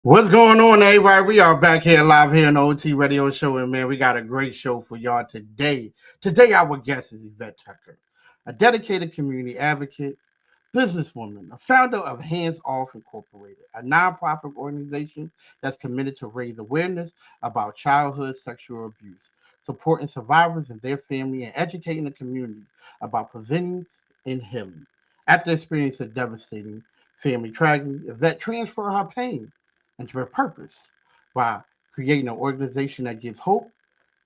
What's going on, everybody? We are back here live here on the OT Radio Show, and man, we got a great show for y'all today. Today, our guest is Evette Tucker, a dedicated community advocate, businesswoman, a founder of Handz Off Incorporated, a nonprofit organization that's committed to raise awareness about childhood sexual abuse, supporting survivors and their family, and educating the community about preventing and healing. After experiencing a devastating family tragedy, Yvette transferred her pain into her purpose by creating an organization that gives hope,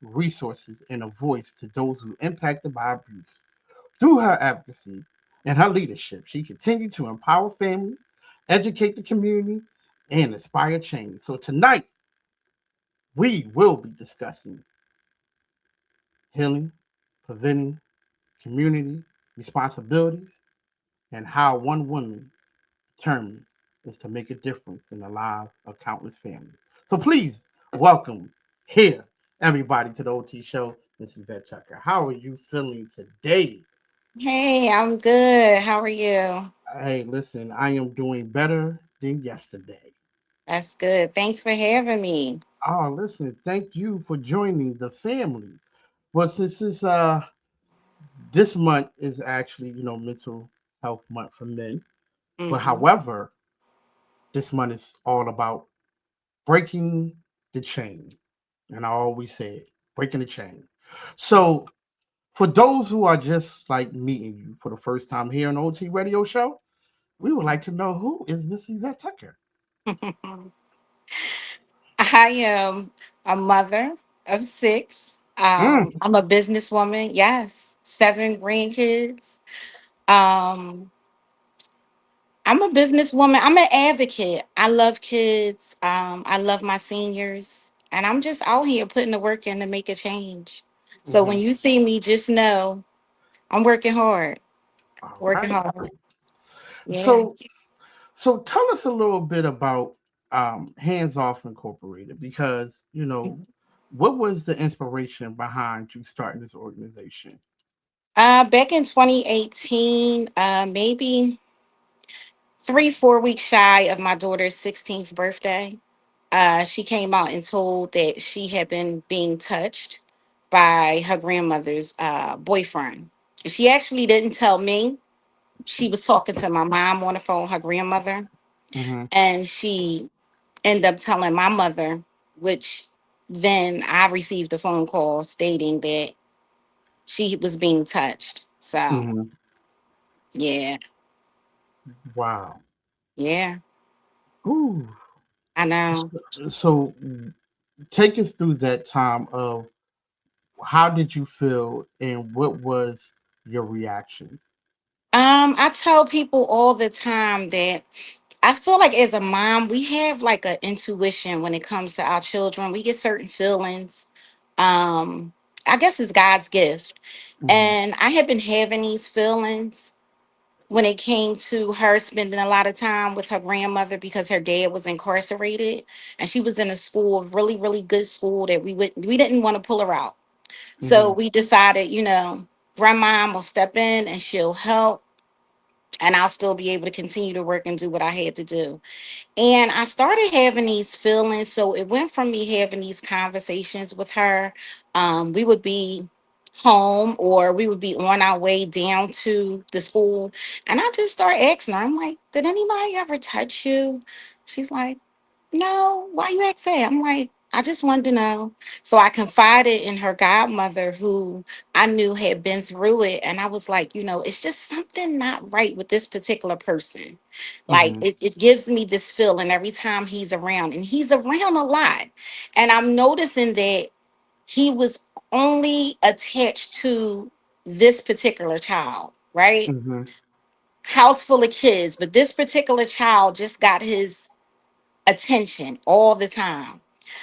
resources, and a voice to those who are impacted by abuse. Through her advocacy and her leadership, she continued to empower families, educate the community, and inspire change. So tonight, we will be discussing healing, preventing, community responsibilities, and how one woman determined is to make a difference in the lives of countless families. So please welcome here everybody to the OT show, Miss Evette Tucker. How are you feeling today? Hey, I'm good. How are you? Hey, listen, I am doing better than yesterday. That's good. Thanks for having me. Oh, listen, thank you for joining the family. Well, since this month is actually, mental health month for men. But Hmm. however, this month is all about breaking the chain. And I always say it, breaking the chain. So for those who are just like meeting you for the first time here on the OT Radio Show, we would like to know who is Miss Yvette Tucker. I am a mother of six. Mm, I'm a businesswoman. Yes, seven grandkids. Um, I'm a businesswoman. I'm an advocate. I love kids. I love my seniors, and I'm just out here putting the work in to make a change. So hmm. when you see me, just know I'm working hard. All Working right. hard. Yeah. So so tell us a little bit about Hands Off Incorporated because what was the inspiration behind you starting this organization? Back in 2018, maybe 4 weeks shy of my daughter's 16th birthday, she came out and told that she had been being touched by her grandmother's boyfriend. She actually didn't tell me. She was talking to my mom on the phone, her grandmother, Mm-hmm. and she ended up telling my mother, which then I received a phone call stating that she was being touched. So, Mm-hmm. yeah, Wow. yeah. Ooh. I know. So take us through that time of how did you feel and what was your reaction? I tell people all the time that I feel like as a mom, we have like an intuition when it comes to our children. We get certain feelings. Um, I guess it's God's gift. Mm-hmm. And I had been having these feelings when it came to her spending a lot of time with her grandmother because her dad was incarcerated and she was in a school, really, really good school that we didn't want to pull her out. So Mm-hmm. we decided, grandma will step in and she'll help and I'll still be able to continue to work and do what I had to do. And I started having these feelings. So it went from me having these conversations with her. We would be home or we would be on our way down to the school. And I just start asking her, I'm like, did anybody ever touch you? She's like, no, why you ask that? I'm like, I just wanted to know. So I confided in her godmother, who I knew had been through it. And I was like, it's just something not right with this particular person. Like Mm-hmm. it gives me this feeling every time he's around, and he's around a lot. And I'm noticing that he was only attached to this particular child, right? Mm-hmm. House full of kids, but this particular child just got his attention all the time.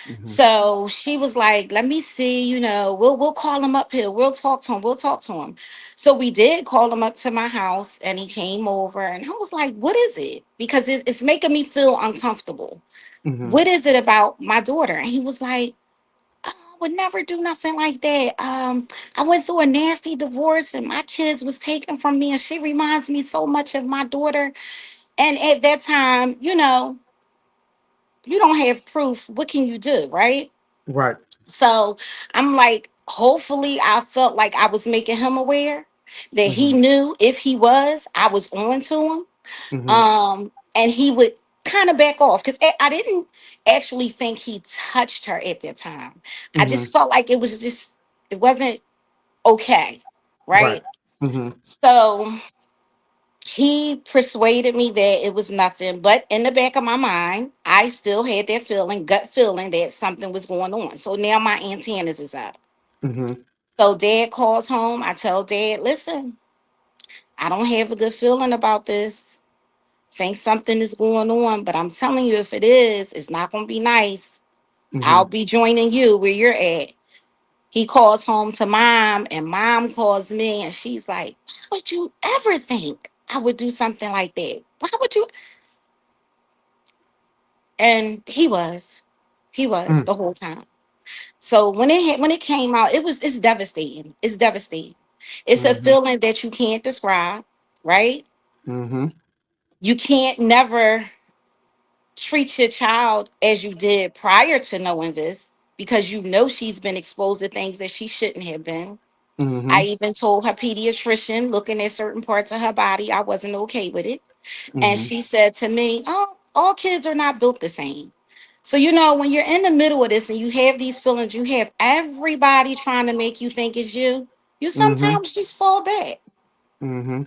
Mm-hmm. So she was like, "Let me see, we'll call him up here. We'll talk to him. We'll talk to him." So we did call him up to my house, and he came over, and I was like, "What is it?" Because it's making me feel uncomfortable. Mm-hmm. What is it about my daughter? And he was like, "Oh, I would never do nothing like that. I went through a nasty divorce, and my kids was taken from me, and she reminds me so much of my daughter." And at that time, you don't have proof. What can you do, right? Right. So I'm like, hopefully, I felt like I was making him aware that he Mm-hmm. knew if he was, I was on to him. Mm-hmm. And he would kind of back off because I didn't actually think he touched her at that time. I Mm-hmm. just felt like it wasn't okay, Right. right? Mm-hmm. So he persuaded me that it was nothing, but in the back of my mind, I still had that feeling, gut feeling that something was going on. So now my antennas is up. Mm-hmm. So dad calls home. I tell dad, listen, I don't have a good feeling about this. Think something is going on, but I'm telling you, if it is, it's not going to be nice. Mm-hmm. I'll be joining you where you're at. He calls home to mom, and mom calls me, and she's like, why would you ever think I would do something like that? Why would you? And he was Mm. the whole time. So when it came out, it's devastating. It's devastating. It's a Mm-hmm. feeling that you can't describe, right? Mm-hmm. You can't never treat your child as you did prior to knowing this because you know she's been exposed to things that she shouldn't have been. I Mm-hmm. even told her pediatrician, looking at certain parts of her body, I wasn't okay with it. And Mm-hmm. she said to me, oh, all kids are not built the same. So, when you're in the middle of this and you have these feelings, you have everybody trying to make you think it's you Mm-hmm. sometimes just fall back. Mm-hmm.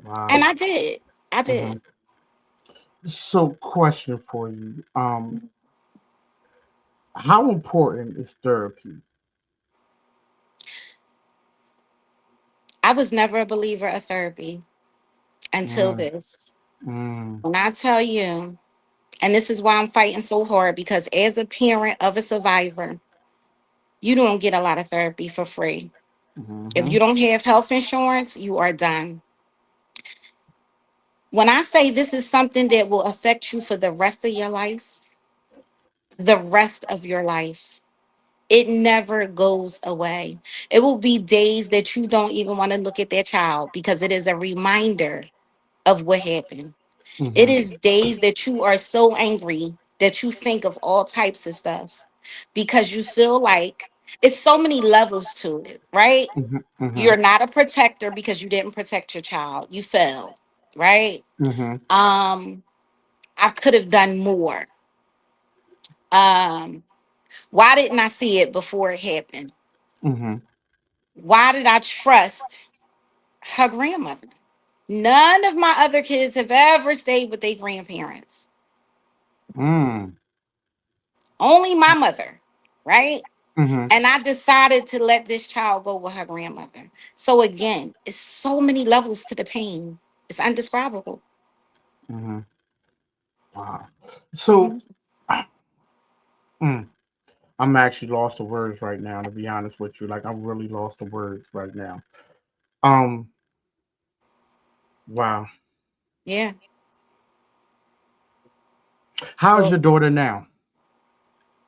Wow. And I did. I Mm-hmm. did. So, question for you. How important is therapy? I was never a believer of therapy until Mm, this. mm, When I tell you, and this is why I'm fighting so hard, because as a parent of a survivor, you don't get a lot of therapy for free. If mm-hmm, you don't have health insurance, you are done. When I say this is something that will affect you for the rest of your life, the rest of your life, it never goes away. It will be days that you don't even want to look at that child because it is a reminder of what happened. It mm-hmm, is days that you are so angry that you think of all types of stuff because you feel like it's so many levels to it, right? mm-hmm, mm-hmm, You're not a protector because you didn't protect your child. You failed, right? mm-hmm, Um, I could have done more. Um, why didn't I see it before it happened? mm-hmm, Why did I trust her grandmother? None of my other kids have ever stayed with their grandparents. mm, Only my mother, right? mm-hmm, And I decided to let this child go with her grandmother. So again, it's so many levels to the pain. It's undescribable. mm-hmm. Wow. So, Mhm. mm, I'm actually lost for words right now, to be honest with you. Like, I'm really lost for words right now. Um, wow. Yeah. How's So your daughter now?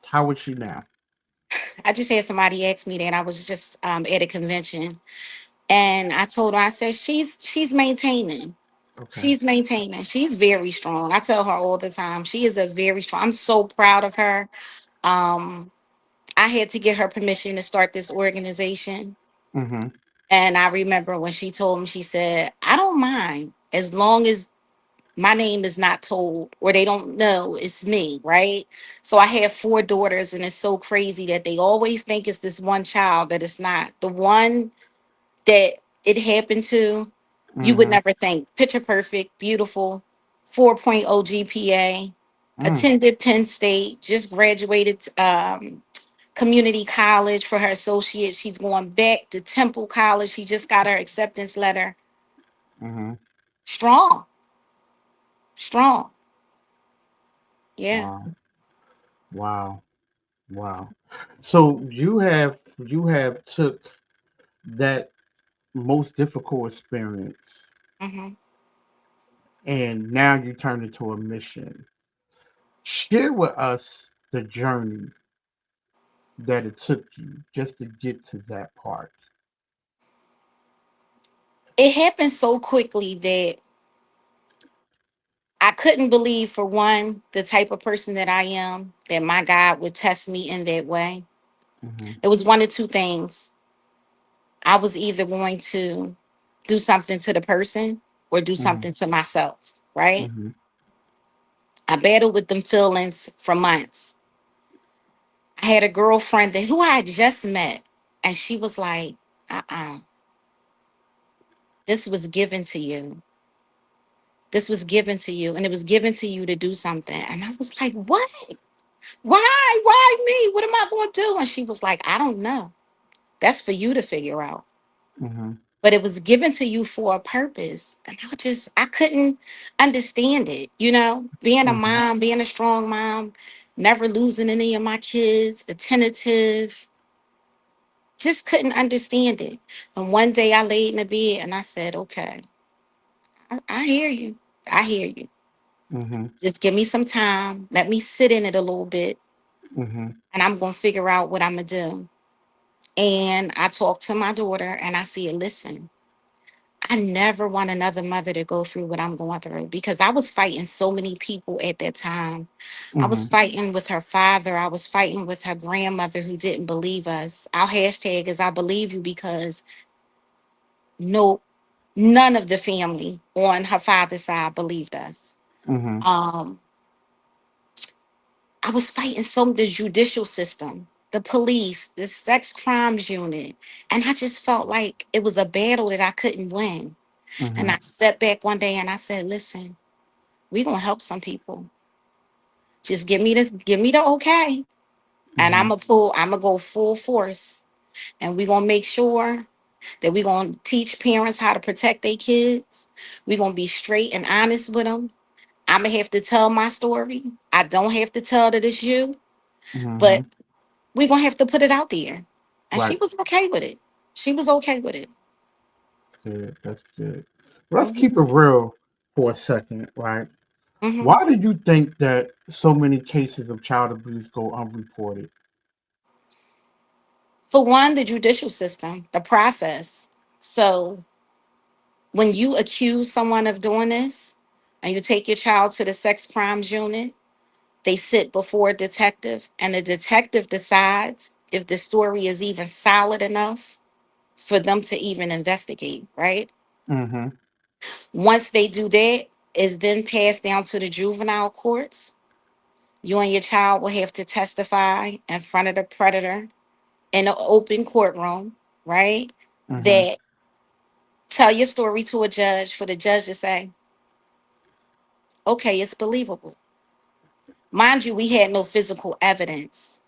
How is she now? I just had somebody ask me that. I was just at a convention, and I told her, I said, she's maintaining. Okay. She's maintaining. She's very strong. I tell her all the time. She is a very strong. I'm so proud of her. Um, I had to get her permission to start this organization. Mm-hmm, And I remember when she told me, she said, I don't mind as long as my name is not told or they don't know it's me, right? So I have four daughters, and it's so crazy that they always think it's this one child that it's not. The one that it happened to, you would mm-hmm, never think. Picture perfect, beautiful, 4.0 GPA, mm, attended Penn State, just graduated community college for her associate. She's going back to Temple College. She just got her acceptance letter. mm-hmm. Strong, strong. Yeah. Wow. Wow. Wow. So you have took that most difficult experience Hmm. and now you turn it to a mission. Share with us the journey that it took you just to get to that part. It happened so quickly that I couldn't believe, for one, the type of person that I am, that my God would test me in that way. Mhm. It was one of two things. I was either going to do something to the person or do Mhm. something to myself, right? Mhm. I battled with them feelings for months. I had a girlfriend that who I had just met, and she was like, uh-uh, this was given to you. This was given to you, and it was given to you to do something. And I was like, what? Why? Why me? What am I going to do? And she was like, I don't know. That's for you to figure out. Mhm. But it was given to you for a purpose. And I couldn't understand it. You know, being a Mhm. mom, being a strong mom, never losing any of my kids, attentive, just couldn't understand it. And one day I laid in the bed and I said, okay, I hear you. I hear you. Mhm. Just give me some time. Let me sit in it a little bit Mhm. and I'm going to figure out what I'm going to do. And I talked to my daughter and I said, listen, I never want another mother to go through what I'm going through because I was fighting so many people at that time. I was Mhm. fighting with her father. I was fighting with her grandmother who didn't believe us. Our hashtag is I believe you because no, none of the family on her father's side believed us. Mhm. Um, I was fighting the judicial system, the police, the sex crimes unit. And I just felt like it was a battle that I couldn't win. And I Mhm. sat back one day and I said, listen, we're gonna help some people. Just give me the okay. And Mhm. I'm gonna go full force. And we're gonna make sure that we're gonna teach parents how to protect their kids. We're gonna be straight and honest with them. I'm gonna have to tell my story. I don't have to tell that it's you, but Mhm. we're gonna have to put it out there. And she Right. was okay with it. She was okay with it. That's good. That's good. Let's Hmm. keep it real for a second, right? Hmm. Why do you think that so many cases of child abuse go unreported? For one, the judicial system, the process. So when you accuse someone of doing this and you take your child to the sex crimes unit, they sit before a detective and the detective decides if the story is even solid enough for them to even investigate, right? Mhm. Once they do that, it's then passed down to the juvenile courts. You and your child will have to testify in front of the predator in an open courtroom, right? Mhm. That tell your story to a judge for the judge to say, okay, it's believable. Mind you, we had no physical evidence.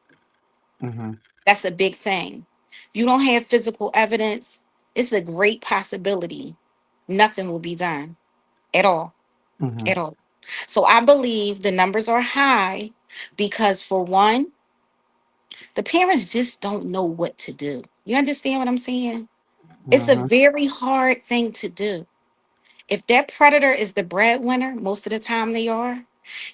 Mhm. That's a big thing. If you don't have physical evidence, it's a great possibility nothing will be done at all, Mhm. at all. So I believe the numbers are high because, for one, the parents just don't know what to do. You understand what I'm saying? It's a Mhm. very hard thing to do. If that predator is the breadwinner, most of the time they are,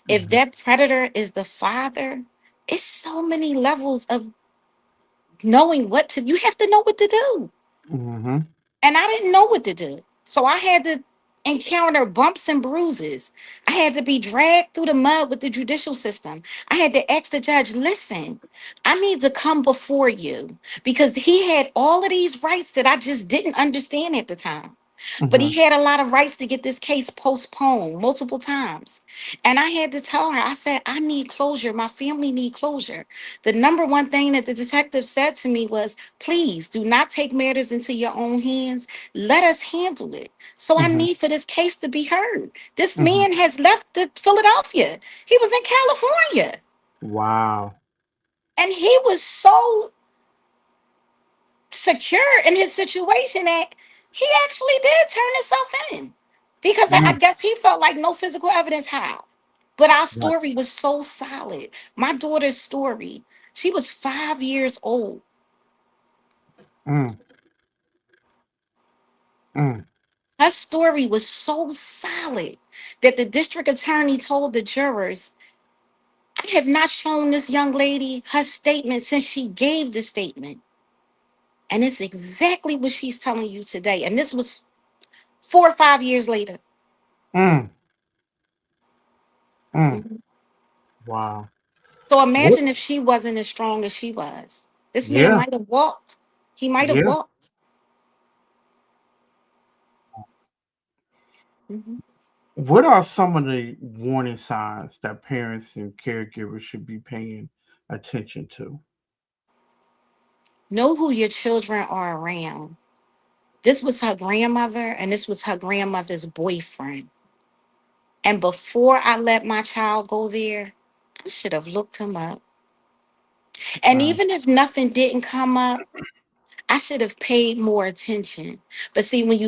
if Mhm. that predator is the father, it's so many levels of knowing what to, you have to know what to do. Mhm. And I didn't know what to do. So I had to encounter bumps and bruises. I had to be dragged through the mud with the judicial system. I had to ask the judge, listen, I need to come before you because he had all of these rights that I just didn't understand at the time. But Mhm. he had a lot of rights to get this case postponed multiple times. And I had to tell her, I said, I need closure. My family need closure. The number one thing that the detective said to me was, please do not take matters into your own hands. Let us handle it. So I Mhm. need for this case to be heard. This Mhm. man has left Philadelphia. He was in California. Wow. And he was so secure in his situation that he actually did turn himself in because I Mm. guess he felt like no physical evidence how. But our Right. story was so solid. My daughter's story, she was 5 years old. Mm. Mm. Her story was so solid that the district attorney told the jurors, I have not shown this young lady her statement since she gave the statement. And it's exactly what she's telling you today. And this was 4 or 5 years later. Mm. Mm. Mhm. Wow. So What? imagine if she wasn't as strong as she was. This man Yeah. might have walked. He might have Yeah. walked. Mhm. What are some of the warning signs that parents and caregivers should be paying attention to? Know who your children are around. This was her grandmother, and this was her grandmother's boyfriend. And before I let my child go there, I should have looked him up. And Mm. even if nothing didn't come up, I should have paid more attention. But see, when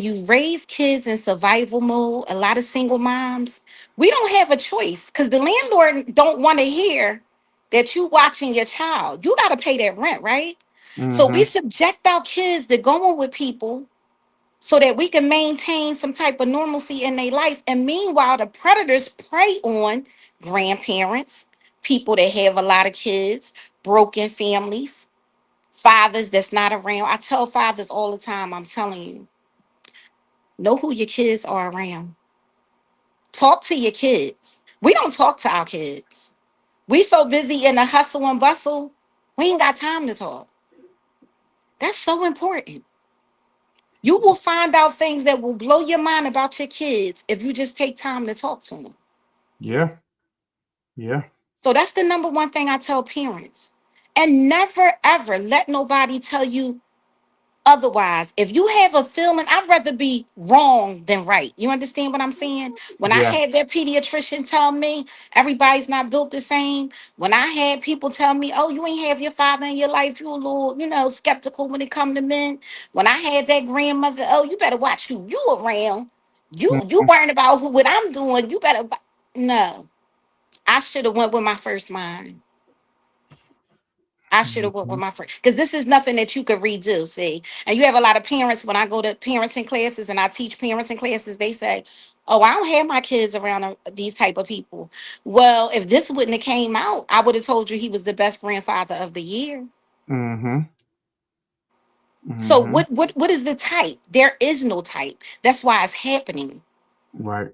you raise kids in survival mode, a lot of single moms, we don't have a choice because the landlord don't want to hear that you watching your child. You got to pay that rent, right? So we Mm-hmm. subject our kids to going with people so that we can maintain some type of normalcy in their life. And meanwhile, the predators prey on grandparents, people that have a lot of kids, broken families, fathers that's not around. I tell fathers all the time, I'm telling you, know who your kids are around. Talk to your kids. We don't talk to our kids. We so busy in the hustle and bustle, we ain't got time to talk. That's so important. You will find out things that will blow your mind about your kids if you just take time to talk to them. Yeah. Yeah. So that's the number one thing I tell parents. And never ever let nobody tell you otherwise. If you have a feeling, I'd rather be wrong than right. You understand what I'm saying? When I Yeah. had that pediatrician tell me everybody's not built the same, when I had people tell me, oh, you ain't have your father in your life, you a little, skeptical when it come to men. When I had that grandmother, oh, you better watch who you around. You Mm-hmm. worrying about what I'm doing. You better no. I should have went with my first mind. I should have went Mm-hmm. with my friend because this is nothing that you could redo. See, and you have a lot of parents. When I go to parenting classes and I teach parenting classes, they say, "Oh, I don't have my kids around these type of people." Well, if this wouldn't have came out, I would have told you he was the best grandfather of the year. Mm-hmm. So Mm-hmm. what is the type? There is no type. That's why it's happening. Right.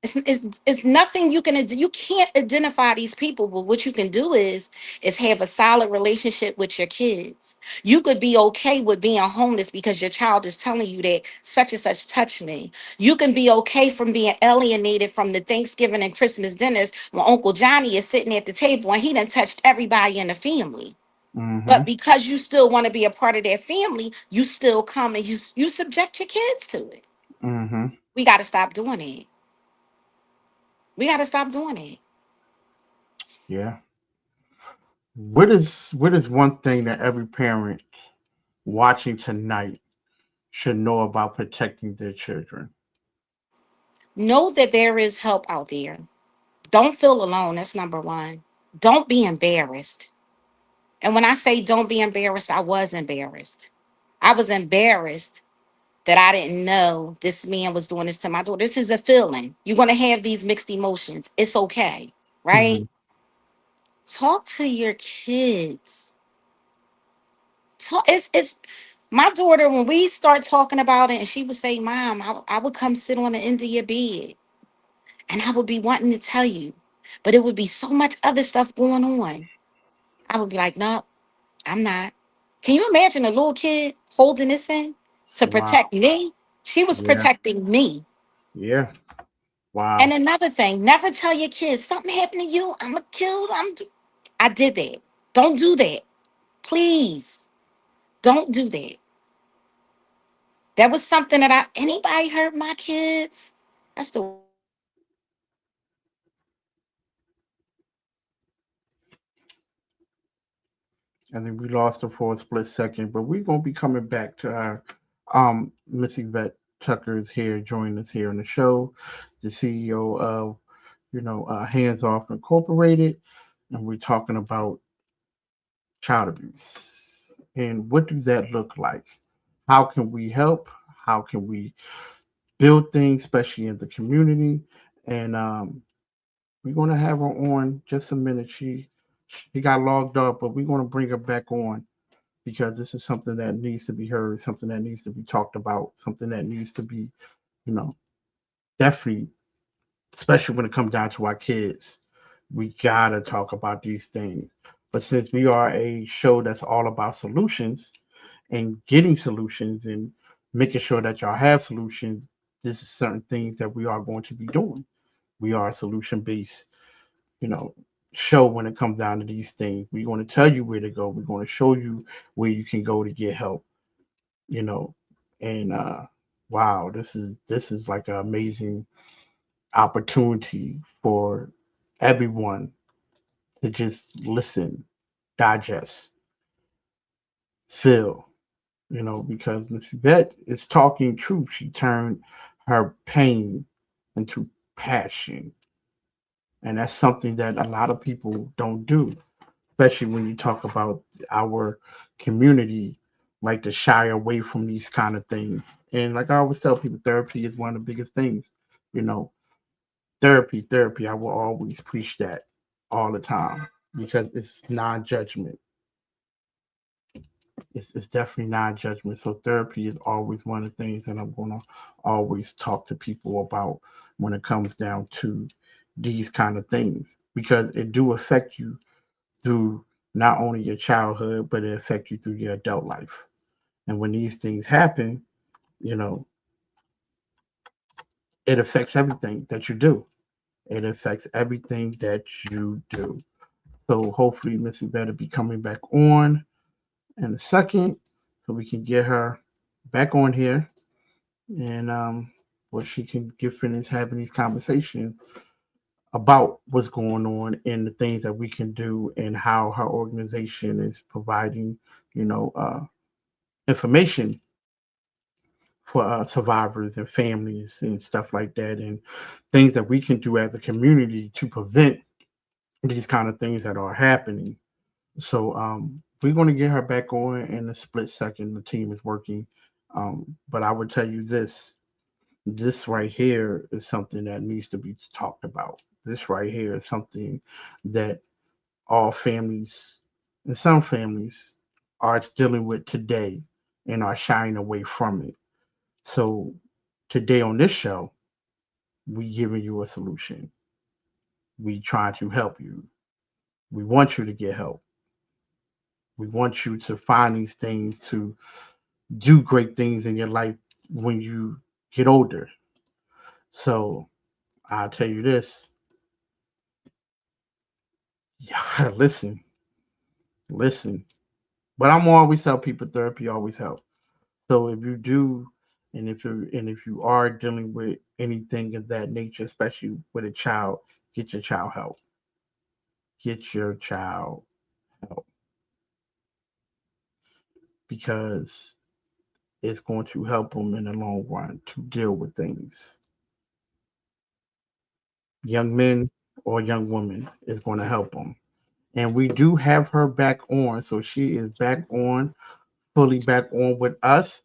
It's nothing you can you can't identify these people, but what you can do is have a solid relationship with your kids. You could be okay with being homeless because your child is telling you that such and such touched me. You can be okay from being alienated from the Thanksgiving and Christmas dinners when Uncle Johnny is sitting at the table and he done touched everybody in the family. Mm-hmm. But because you still want to be a part of that family, you still come and you subject your kids to it. Mm-hmm. We got to stop doing it. We got to stop doing it. Yeah. What is one thing that every parent watching tonight should know about protecting their children? Know that there is help out there. Don't feel alone. That's number one. Don't be embarrassed. And when I say don't be embarrassed, I was embarrassed. I was embarrassed that I didn't know this man was doing this to my daughter. This is a feeling. You're going to have these mixed emotions. It's okay. Mm-hmm. Right? Talk to your kids. It's my daughter, when we start talking about it, and she would say, Mom, I would come sit on the end of your bed. And I would be wanting to tell you, but it would be so much other stuff going on. I would be like, no, I'm not. Can you imagine a little kid holding this in to Wow. protect me? She was Yeah. protecting me. Yeah. And Wow. another thing, never tell your kids something happened to you. I'm a killed. I did that. Don't do that. Please don't do that. That was something that anybody hurt my kids. That's the worst thing you could do. I think we lost her for a split second, but we're gonna be coming back to our Miss Yvette Tucker is here, joining us here on the show, the CEO of Hands Off Incorporated, and we're talking about child abuse and what does that look like? How can we help? How can we build things, especially in the community? And we're gonna have her on just a minute. She got logged up, but we're gonna bring her back on because this is something that needs to be heard, something that needs to be talked about, something that needs to be, you know, definitely especially when it comes down to our kids. We gotta talk about these things. But since we are a show that's all about solutions and getting solutions and making sure that y'all have solutions, this is certain things that we are going to be doing. We are a solution based, you know, show when it comes down to these things. We're going to tell you where to go. We're going to show you where you can go to get help, you know. And wow, this is like an amazing opportunity for everyone to just listen, digest, feel, because Miss Yvette is talking truth. She turned her pain into passion. And that's something that a lot of people don't do, especially when you talk about our community, like to shy away from these kind of things. And like I always tell people, therapy is one of the biggest things. You know, therapy. I will always preach that all the time because it's non-judgment. It's definitely non-judgment. So therapy is always one of the things that I'm gonna always talk to people about when it comes down to these kind of things because it do affect you through not only your childhood but it affects you through your adult life. And when these things happen, you know, it affects everything that you do. It affects everything that you do. So hopefully Missy better be coming back on in a second so we can get her back on here and where she can get finished having these conversations about what's going on and the things that we can do and how her organization is providing, you know, information for survivors and families and stuff like that, and things that we can do as a community to prevent these kind of things that are happening. So we're going to get her back on in a split second. The team is working, but I would tell you this: this right here is something that needs to be talked about. This right here is something that all families and some families are dealing with today and are shying away from it. So today on this show, we giving you a solution. We try to help you. We want you to get help. We want you to find these things to do great things in your life when you get older. So I'll tell you this. Yeah, listen. But I'm always tell people therapy always helps. So if you do, and if you are dealing with anything of that nature, especially with a child, get your child help. Get your child help because it's going to help them in the long run to deal with things. Young men or young women is going to help them. And we do have her back on, so she is back on, fully back on with us.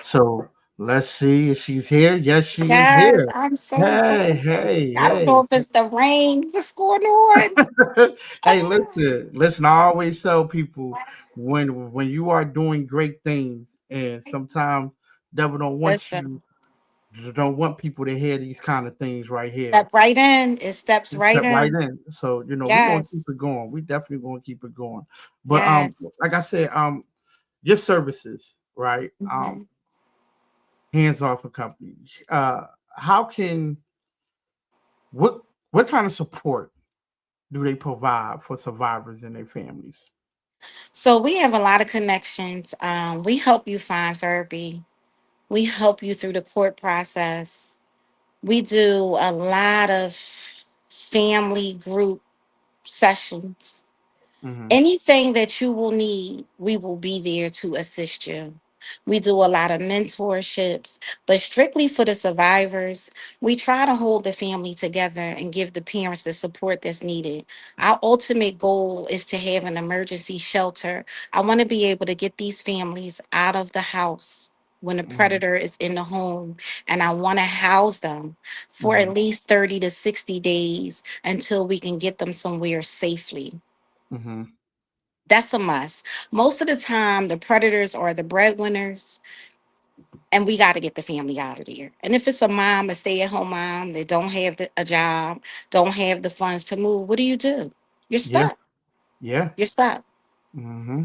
So let's see if she's here. Yes, she is Yes, here. I'm so Hey, sorry. hey, I don't hey. know if it's the rain. What's going on? Hey, Oh, listen. I always tell people when you are doing great things, and sometimes devil listen, don't want people to hear these kind of things right here. step right in. It steps You right step right in. in. So we're gonna keep Yes. it going. We definitely gonna keep it going. But Yes. like I said, your services, right? Mhm. Hands off a company. Uh, how can what what kind of support do they provide for survivors and their families? So we have a lot of connections. We help you find therapy. We help you through the court process. We do a lot of family group sessions. Mm-hmm. Anything that you will need, we will be there to assist you. We do a lot of mentorships, but strictly for the survivors, we try to hold the family together and give the parents the support that's needed. Our ultimate goal is to have an emergency shelter. I want to be able to get these families out of the house when a Mm-hmm. predator is in the home, and I want to house them for Mm-hmm. at least 30 to 60 days until we can get them somewhere safely. Mm-hmm. That's a must. Most of the time, the predators are the breadwinners. and we got to get the family out of there. And if it's a mom, a stay-at-home mom that don't have a job, don't have the funds to move, what do? You're Yeah. stuck. Yeah. You're stuck. Mm-hmm.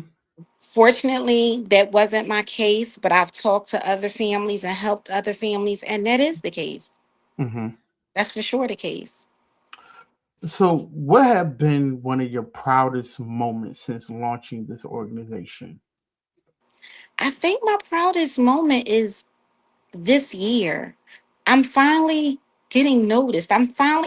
Fortunately, that wasn't my case, but I've talked to other families and helped other families, and that is the case. Mm-hmm. That's for sure the case. So, what have been one of your proudest moments since launching this organization? I think my proudest moment is this year. I'm finally getting noticed.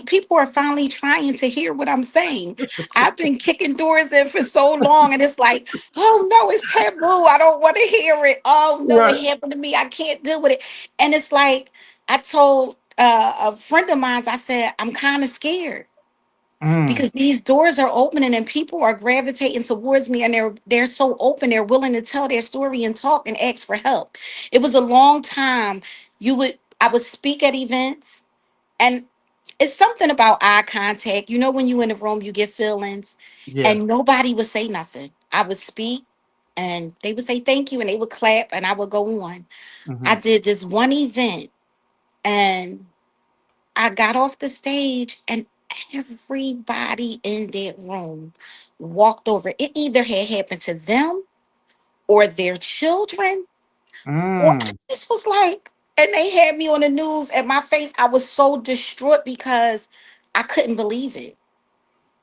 People are finally trying to hear what I'm saying. I've been kicking doors in for so long, and it's like, oh no, it's taboo. I don't want to hear it. Oh no, it Right. happened to me. I can't deal with it. And it's like, I told a friend of mine, I said, I'm kind of scared Mm. because these doors are opening and people are gravitating towards me, and they're so open, they're willing to tell their story and talk and ask for help. It was a long time. I would speak at events, and it's something about eye contact. You know, when you in the room you get feelings, Yeah. and nobody would say nothing. I would speak and they would say thank you and they would clap and I would go on. I Mm-hmm. did this one event, and I got off the stage and everybody in that room walked over. It either had happened to them or their children, or I Mm. just was like, and they had me on the news and my face. I was so distraught because I couldn't believe it.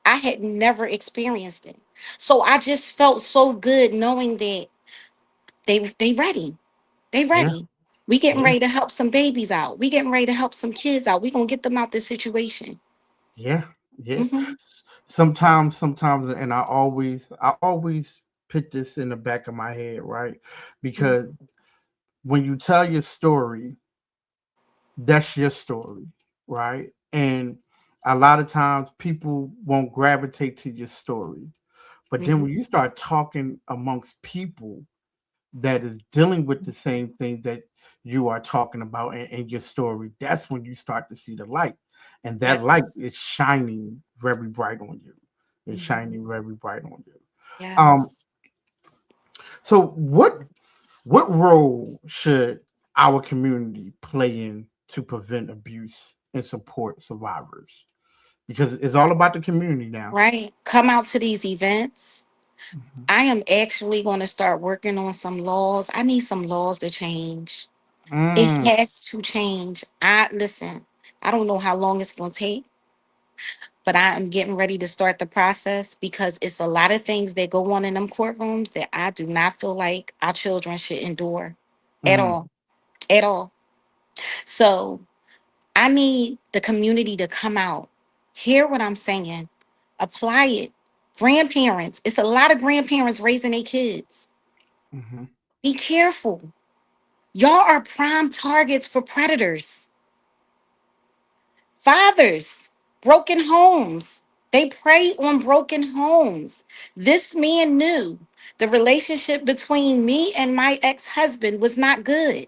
I had never experienced it. So I just felt so good knowing that they ready. They Yeah. ready. We getting Yeah. ready to help some babies out. We getting ready to help some kids out. We gonna get them out this situation. Yeah. Yeah. Hmm. Sometimes, and I always put this in the back of my head, right? Because when you tell your story, that's your story, right? And a lot of times people won't gravitate to your story. But then Hmm. when you start talking amongst people that is dealing with the same thing that you are talking about in your story, that's when you start to see the light. And that light Yes. is shining very bright on you. It's Mhm. shining very bright on you. Um, Yes. so what role should our community play in to prevent abuse and support survivors? Because it's all about the community now. Right. Come out to these events. Mhm. I am actually going to start working on some laws. I need some laws to change. It Mm, has to change. I listen. I don't know how long it's going to take, but I am getting ready to start the process because it's a lot of things that go on in them courtrooms that I do not feel like our children should endure at mm, all. At all. So I need the community to come out, hear what I'm saying, apply it. Grandparents, it's a lot of grandparents raising their kids. mhm, Be careful. Y'all are prime targets for predators. Fathers, broken homes. They prey on broken homes. This man knew the relationship between me and my ex husband was not good.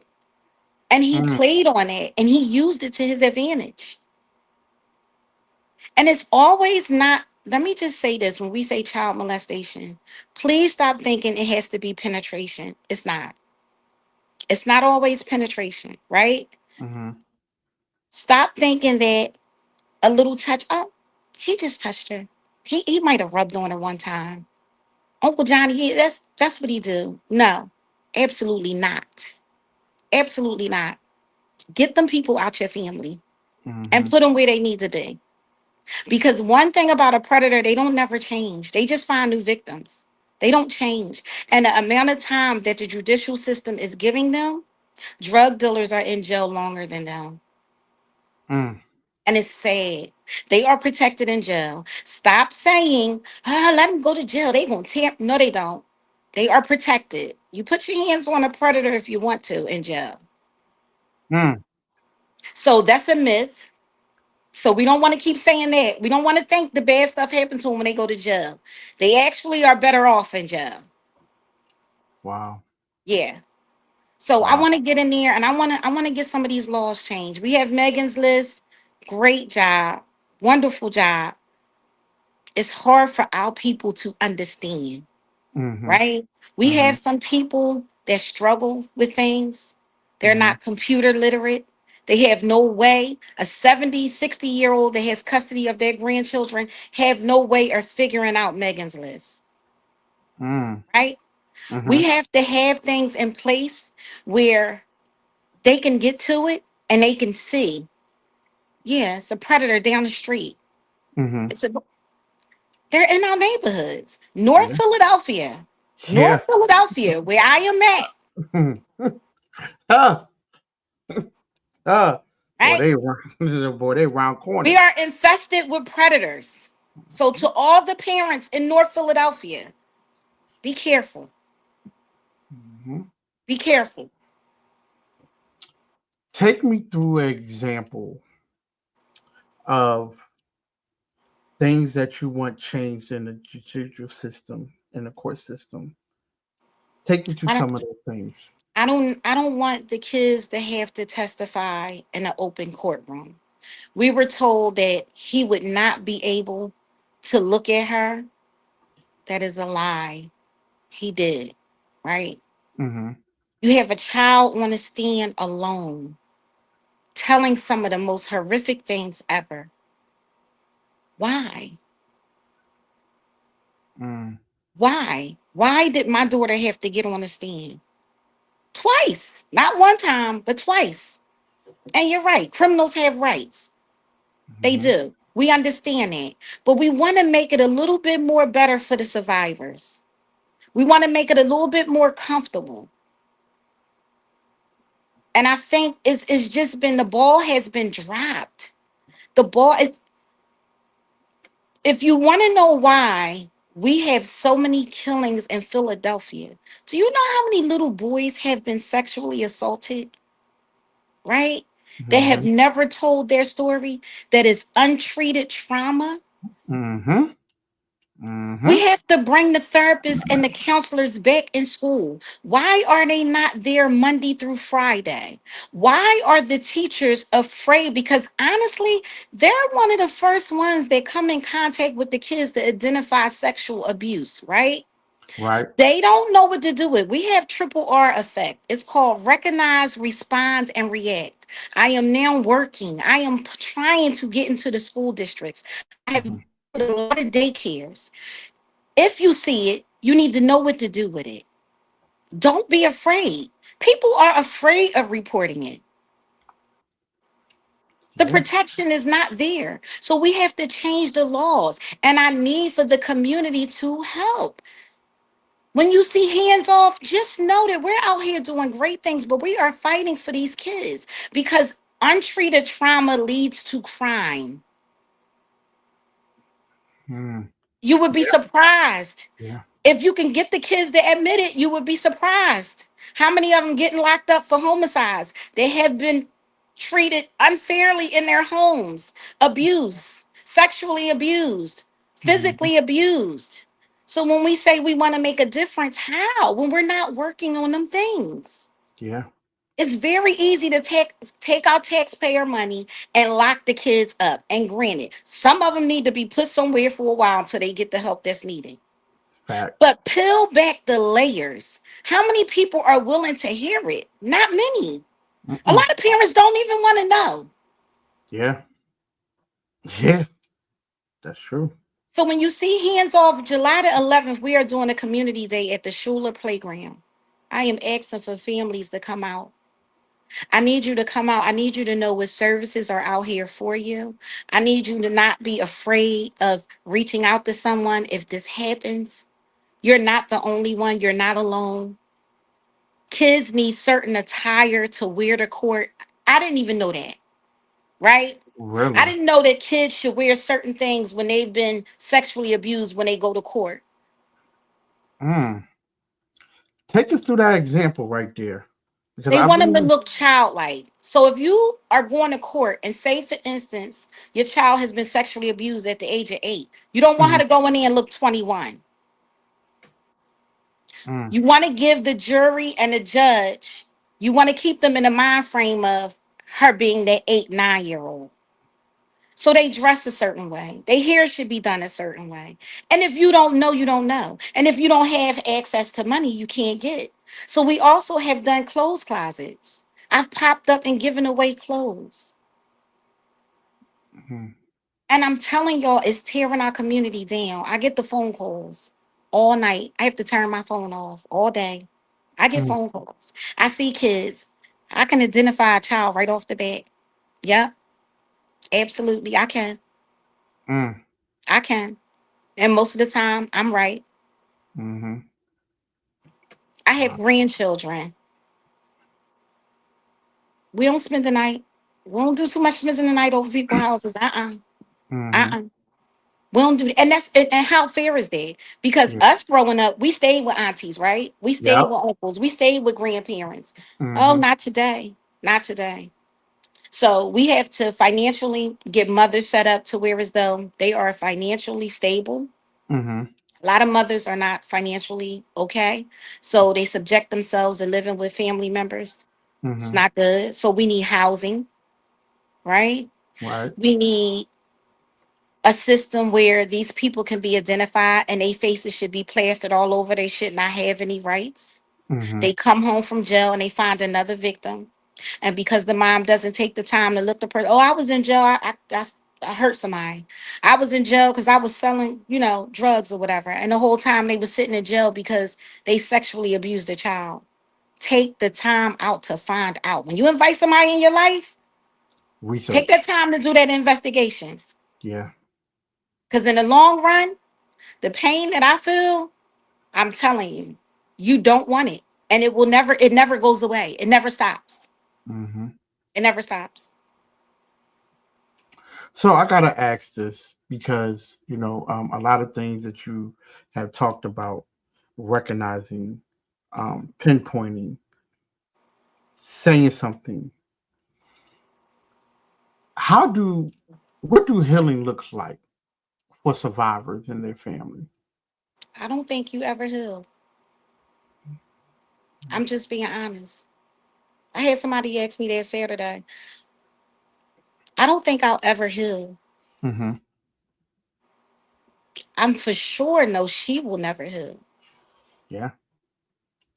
And he mm, played on it and he used it to his advantage. And it's always not, let me just say this when we say child molestation, please stop thinking it has to be penetration. It's not. It's not always penetration, right? mhm, Stop thinking that a little touch up, he just touched her. He might have rubbed on her one time. Uncle Johnny, that's what he do. No, absolutely not. Absolutely not. Get them people out your family and mhm, put them where they need to be. Because one thing about a predator, they don't never change. They just find new victims. They don't change. And the amount of time that the judicial system is giving them, drug dealers are in jail longer than them. mm. And it's sad. They are protected in jail. Stop saying, let them go to jail. They gonna tear. No, they don't. They are protected. You put your hands on a predator if you want to in jail. Mm. So that's a myth. So we don't want to keep saying that. We don't want to think the bad stuff happens to them when they go to jail. They actually are better off in jail. Wow. Yeah. So I Wow. want to get in there and I want to get some of these laws changed. We have Megan's list. Great job. Wonderful job. It's hard for our people to understand, Mhm, right? We have mhm, some people that struggle with things. They're not computer literate. They have no way. A 70, 60-year-old that has custody of their grandchildren have no way of figuring out Megan's list, Mm. right? We Mhm. have to have things in place where they can get to it and they can see, yeah, it's a predator down the street. Mhm. It's a, they're in our neighborhoods. North Yeah. Philadelphia. North Yeah. Philadelphia, where I am at, Ah, ah. Boy, right? boy, they round We corners. are infested with predators. So to all the parents in North Philadelphia, be careful. Mhm. Be careful. Take me through an example of things that you want changed in the judicial system, in the court system. Take me through I don't some of those things. I don't want the kids to have to testify in an open courtroom. We were told that he would not be able to look at her. That is a lie. He did, right? Mm-hmm. You have a child on the stand alone, telling some of the most horrific things ever. Why? Mm. Why? Why did my daughter have to get on the stand? Twice. Not one time, but twice. And you're right. Criminals have rights. They Mm-hmm. do. We understand that. But we want to make it a little bit more better for the survivors. We want to make it a little bit more comfortable. And I think it's just been the ball has been dropped. The ball is, if you want to know why we have so many killings in Philadelphia, do you know how many little boys have been sexually assaulted? Right? They have Mm-hmm. never told their story. That is untreated trauma. Mm-hmm. Mm-hmm. We have to bring the therapists and the counselors back in school. Why are they not there Monday through Friday? Why are the teachers afraid? Because honestly, they're one of the first ones that come in contact with the kids to identify sexual abuse, right? Right. They don't know what to do with. We have triple R effect. It's called recognize, respond, and react. I am now working. I am trying to get into the school districts. I have Mm-hmm. a lot of daycares. If you see it, you need to know what to do with it. Don't be afraid. People are afraid of reporting it. The Yeah. protection is not there. So we have to change the laws. And I need for the community to help. When you see hands off, just know that we're out here doing great things, but we are fighting for these kids because untreated trauma leads to crime. Mm. You would be Yeah. surprised. Yeah. If you can get the kids to admit it, you would be surprised. How many of them getting locked up for homicides? They have been treated unfairly in their homes, abused, sexually abused, Mm-hmm. physically abused. So when we say we want to make a difference, how? When we're not working on them things. Yeah. It's very easy to take our taxpayer money and lock the kids up. And granted, some of them need to be put somewhere for a while until they get the help that's needed. Facts. But peel back the layers. How many people are willing to hear it? Not many. A Mm-mm. lot of parents don't even want to know. Yeah. Yeah. That's true. So when you see hands off July the 11th, we are doing a community day at the Schuler Playground. I am asking for families to come out. I need you to come out. I need you to know what services are out here for you. I need you to not be afraid of reaching out to someone if this happens. You're not the only one. You're not alone. Kids need certain attire to wear to court. I didn't even know that, right? I Really. didn't know that kids should wear certain things when they've been sexually abused when they go to court. Mm. Take us through that example right there, because They I want them to believe. look childlike. So if you are going to court and say, for instance, your child has been sexually abused at the age of 8, you don't want her Mhm. to go in there and look 21. Mm. You want to give the jury and the judge, you want to keep them in the mind frame of her being that 8, 9 year old. So they dress a certain way. Their hair should be done a certain way. And if you don't know, you don't know. And if you don't have access to money, you can't get. So we also have done clothes closets. I've popped up and given away clothes. Mm-hmm. And I'm telling y'all, it's tearing our community down. I get the phone calls all night. I have to turn my phone off all day. I get phone calls. I see kids. I can identify a child right off the bat. Yep, absolutely. I can. Mm-hmm. I can. And most of the time, I'm right. Mm-hmm. I have Wow. grandchildren. We don't spend the night. We don't do too much spending the night over people's houses. Mm-hmm. Uh-uh. We don't do that. And how fair is that? Because Yeah. us growing up, we stayed with aunties, right? We stayed Yep. with uncles. We stayed with grandparents. Oh, Mm-hmm. not today. Not today. So we have to financially get mothers set up to where as though they are financially stable. Mm-hmm. A lot of mothers are not financially okay. So they subject themselves to living with family members. It's Mm-hmm. not good. So we need housing, right? Right. We need a system where these people can be identified and their faces should be plastered all over. They should not have any rights. Mm-hmm. They come home from jail and they find another victim. And because the mom doesn't take the time to look the person, oh, I was in jail. I hurt somebody. I was in jail because I was selling, drugs or whatever. And the whole time they were sitting in jail because they sexually abused a child. Take the time out to find out. When you invite somebody in your life, take that Research. time to do that investigations. Yeah. Because in the long run, the pain that I feel, I'm telling you, you don't want it. And it never goes away. It never stops. Mm-hmm. It never stops. So I gotta ask this because a lot of things that you have talked about, recognizing, pinpointing, saying something. How do what do healing looks like for survivors and their family? I don't think you ever heal. I'm just being honest. I had somebody ask me that Saturday. I don't think I'll ever heal. Mm-hmm. I'm for sure no, she will never heal. Yeah.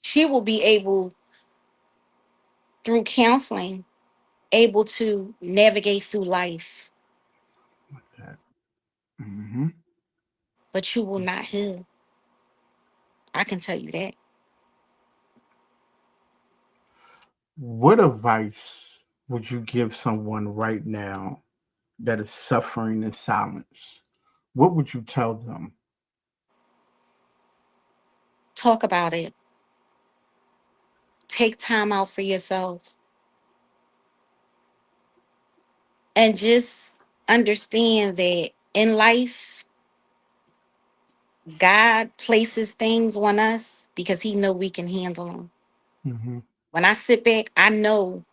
She will be able, through counseling, able to navigate through life, That. Mm-hmm. but you will not heal. I can tell you that. What advice would you give someone right now that is suffering in silence? What would you tell them? Talk about it. Take time out for yourself and just understand that in life, God places things on us because he know we can handle them. Mm-hmm. When I sit back, I know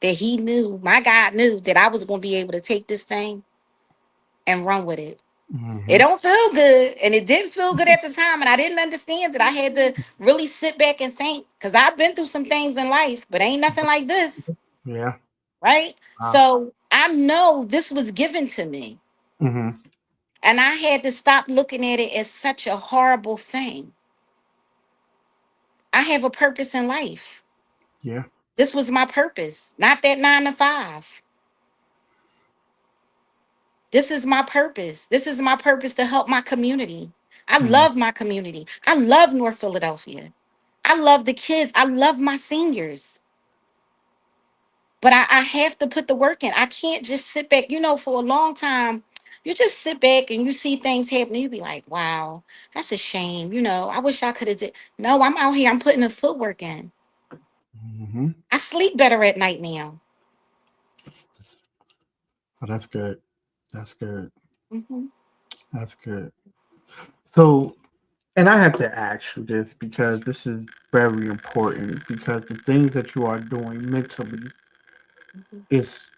that he knew, my God knew that I was going to be able to take this thing and run with it. It Mm-hmm. don't feel good, and it didn't feel good at the time, and I didn't understand it. I had to really sit back and think because I've been through some things in life, but ain't nothing like this, Yeah. right? Wow. So I know this was given to me, Mm-hmm. and I had to stop looking at it as such a horrible thing. I have a purpose in life. Yeah. This was my purpose, not that 9 to 5. This is my purpose. This is my purpose to help my community. I Mm-hmm. love my community. I love North Philadelphia. I love the kids. I love my seniors. But I have to put the work in. I can't just sit back. For a long time, you just sit back and you see things happening. You be like, wow, that's a shame. I wish I could have did. No, I'm out here. I'm putting the footwork in. Mm-hmm. I sleep better at night now. Oh, that's good. That's good. Hmm. That's good. So, and I have to ask you this because this is very important because the things that you are doing mentally is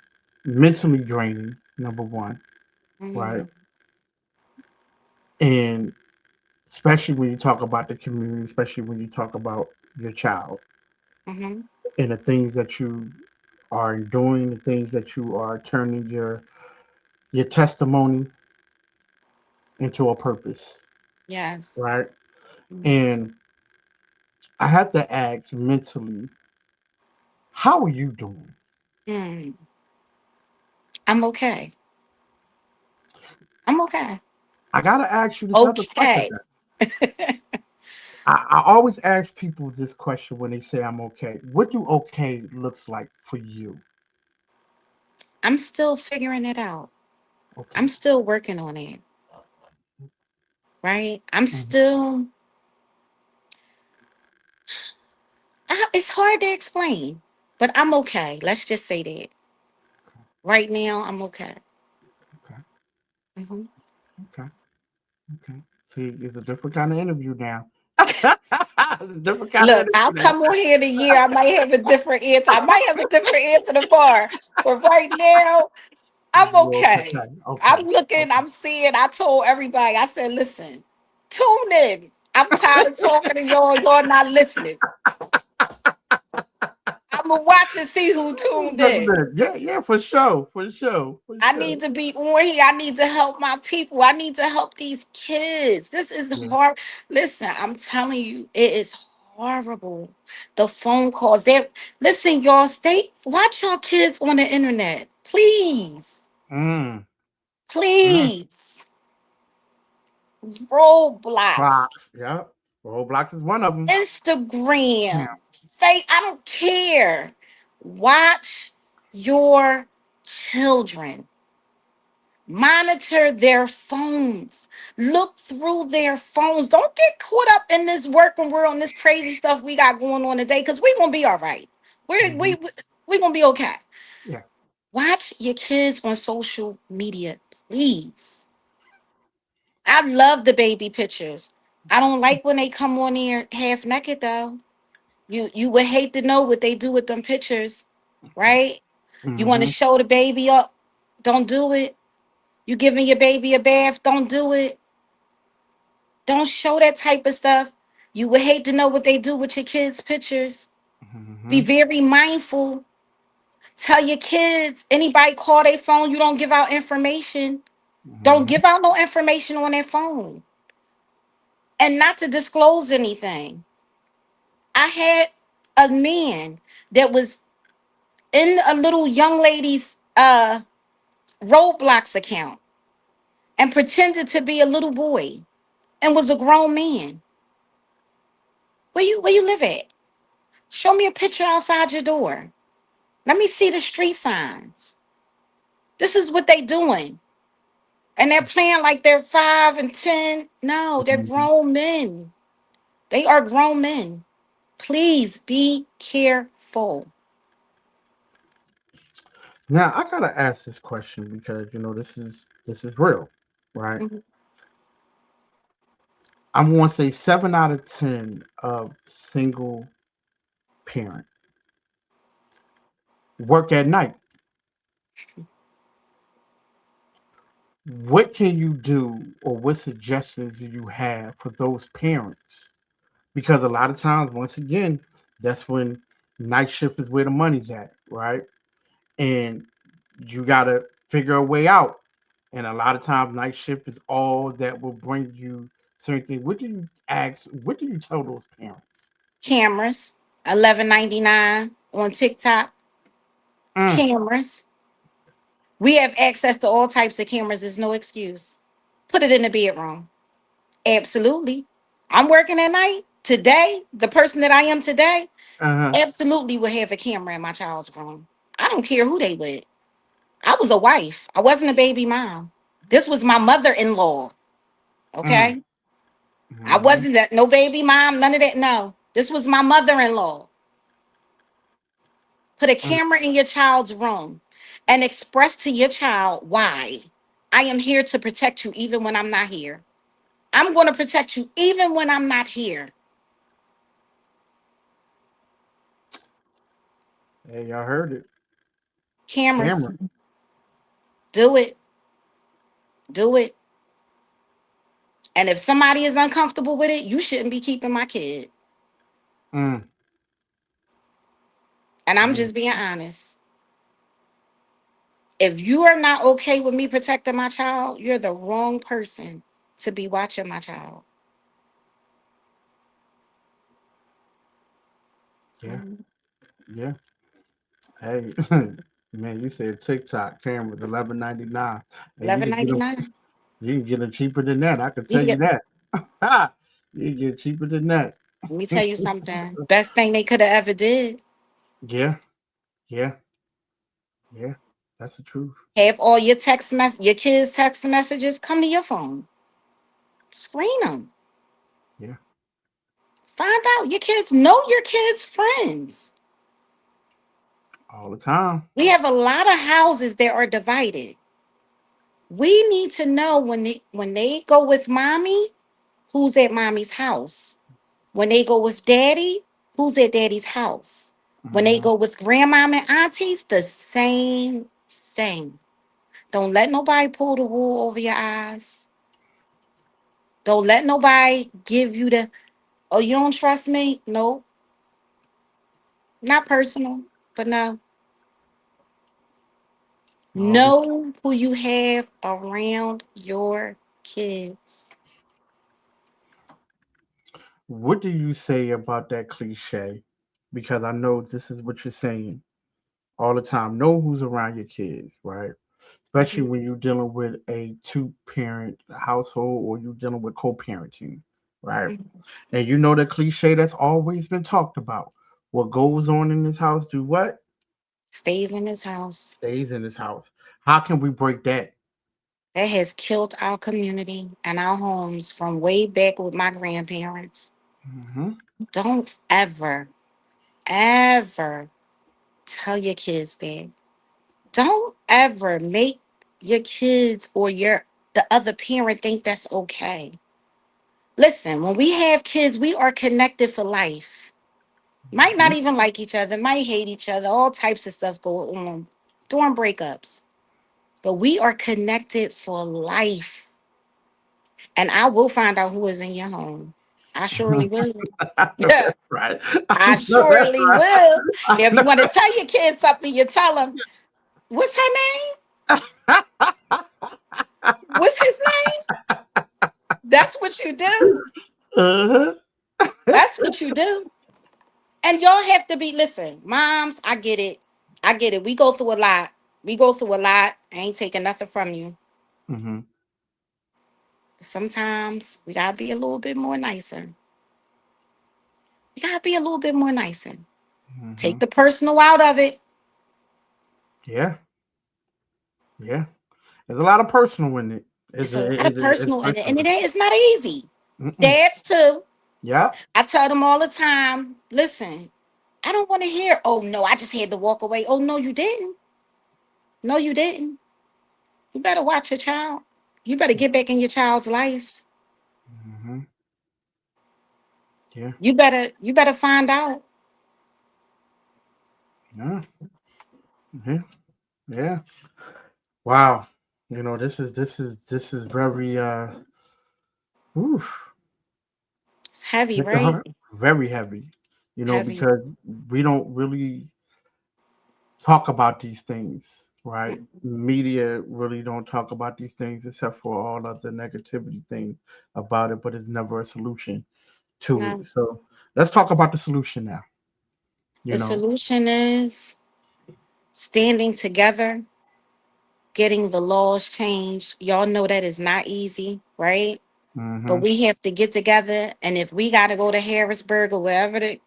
mentally draining, number one, right? Hmm. And especially when you talk about the community, especially when you talk about your child Hmm. and the things that you are doing, the things that you are turning your testimony into a purpose, Yes. right? Mhm. And I have to ask mentally, How are you doing? Hmm. I'm okay. I'm okay. I gotta ask you this other question. Okay. Then. I always ask people this question when they say I'm okay. What do okay looks like for you? I'm still figuring it out. Okay. I'm still working on it, right? Mhm. It's hard to explain, but I'm okay. Let's just say that. Right now, I'm okay. Okay. Hmm. Okay. Okay. See, it's a different kind of interview now. It's a different kind of Look, I'll interview now. come on here in a year. I might have a different answer. I might have a different answer tomorrow. But right now, I'm Well, okay. okay. Okay. I'm looking, Okay. I'm seeing. I told everybody, I said, listen, tune in. I'm tired of talking to y'all. Y'all not listening. I'm going to watch and see who tuned in. Yeah, yeah, for sure. For sure. For I sure. need to be on here. I need to help my people. I need to help these kids. This is Yeah. hard. Listen, I'm telling you, it is horrible. The phone calls. They listen, y'all. Stay watch your kids on the internet. Please. Mm. Mm. Please. Roblox. Blocks. Yep. Roblox is one of them. Yeah. Instagram. I don't care. Watch your children. Monitor their phones. Look through their phones. Don't get caught up in this working world and this crazy stuff we got going on today because we're going to be all right. We're, Hmm. we going to be okay. Yeah. Watch your kids on social media, please. I love the baby pictures. I don't like when they come on here half naked though. You would hate to know what they do with them pictures, right? You want to Hmm. show the baby up, don't do it. You giving your baby a bath, don't do it. Don't show that type of stuff. You would hate to know what they do with your kids' pictures. Be Hmm. very mindful. Tell your kids, anybody call their phone, you don't give out information. Don't Hmm. give out no information on their phone. And not to disclose anything. I had a man that was in a little young lady's Roblox account and pretended to be a little boy and was a grown man. Where you live at? Show me a picture outside your door. Let me see the street signs. This is what they doing. And they're playing like they're 5 and 10. No, they're Hmm. grown men. They are grown men. Please be careful. Now I gotta ask this question because this is real, right? Mhm. I'm gonna say 7 out of 10 of single parent work at night. What can you do, or what suggestions do you have for those parents? Because a lot of times, once again, that's when night shift is where the money's at, right? And you got to figure a way out. And a lot of times, night shift is all that will bring you certain things. What do you ask? What do you tell those parents? Cameras, 11.99 on TikTok. Mm, Cameras. We have access to all types of cameras. There's no excuse. Put it in the bedroom. Absolutely. I'm working at night. Today, the person that I am today, uh-huh. absolutely would have a camera in my child's room. I don't care who they with. I was a wife. I wasn't a baby mom. This was my mother-in-law. Mm, Okay. I mm-hmm, wasn't that no baby mom, none of that. No. This was my mother-in-law. Put a mm. camera in your child's room and express to your child why. I am here to protect you even when I'm not here. I'm going to protect you even when I'm not here. Hey, y'all heard it. Cameras. Camera. Do it. Do it. And if somebody is uncomfortable with it, you shouldn't be keeping my kid. Mm, And I'm yeah, just being honest. If you are not okay with me protecting my child, you're the wrong person to be watching my child. yeah, Mhm. yeah. Hey, man, you said TikTok cameras 11.99, and you Eleven can get ninety them. nine. You can get them cheaper than that. I can You tell can you get. that. You can get cheaper than that. Let me tell you something. Best thing they could have ever did. Yeah, yeah, yeah. That's the truth. Have all your your kids' text messages come to your phone. Screen them. Yeah, Find out your kids. Know your kids' friends. all the time. We have a lot of houses that are divided. We need to know when they go with mommy, who's at mommy's house. When they go with daddy, who's at daddy's house. When they Hmm. go with grandmom and aunties, the same thing. Don't let nobody pull the wool over your eyes. Don't let nobody give you the, oh, you don't trust me? No, not personal, but no. Always. Know who you have around your kids. What do you say about that cliche? Because I know this is what you're saying all the time. Know who's around your kids, right? Especially Mhm. when you're dealing with a two-parent household or you're dealing with co-parenting, right? Mhm. And you know the cliche that's always been talked about. What goes on in this house, do what? Stays in his house. Stays in this house. How can we break that? That has killed our community and our homes from way back with my grandparents. Hmm. Don't ever, ever tell your kids that. Don't ever make your kids or the other parent think that's okay. Listen, when we have kids, we are connected for life. Might not Hmm. even like each other, might hate each other, all types of stuff go on during breakups. But we are connected for life. And I will find out who is in your home. I surely will. I know that's right. I I know that's surely right. will. I Now, if you know. want to tell your kids something, you tell them, what's her name? What's his name? That's what you do. Uh-huh. That's what you do. And y'all have to be, listen, moms, I get it. I get it. We go through a lot. We go through a lot. I ain't taking nothing from you. Hmm. But sometimes we gotta be a little bit more nicer. We gotta be a little bit more nicer. Hmm. Take the personal out of it. Yeah, yeah. There's a lot of personal in it. It's a lot of It's personal in it. And personal. it's not easy. Mm-mm. Dads too. Yeah. I tell them all the time, listen, I don't want to hear, oh no, I just had to walk away. Oh no, you didn't. No, you didn't. You better watch your child. You better get back in your child's life. Hmm. Yeah. You better find out. Yeah. Yeah. Yeah. Wow. This is very oof, It's heavy, hit the right? heart. Very heavy. Heavy. Because we don't really talk about these things, right? Media really don't talk about these things except for all of the negativity thing about it, but it's never a solution to No. it. So let's talk about the solution now. You The know. solution is standing together, getting the laws changed. Y'all know that is not easy, right? But Mm-hmm. we have to get together. And if we got to go to Harrisburg or wherever the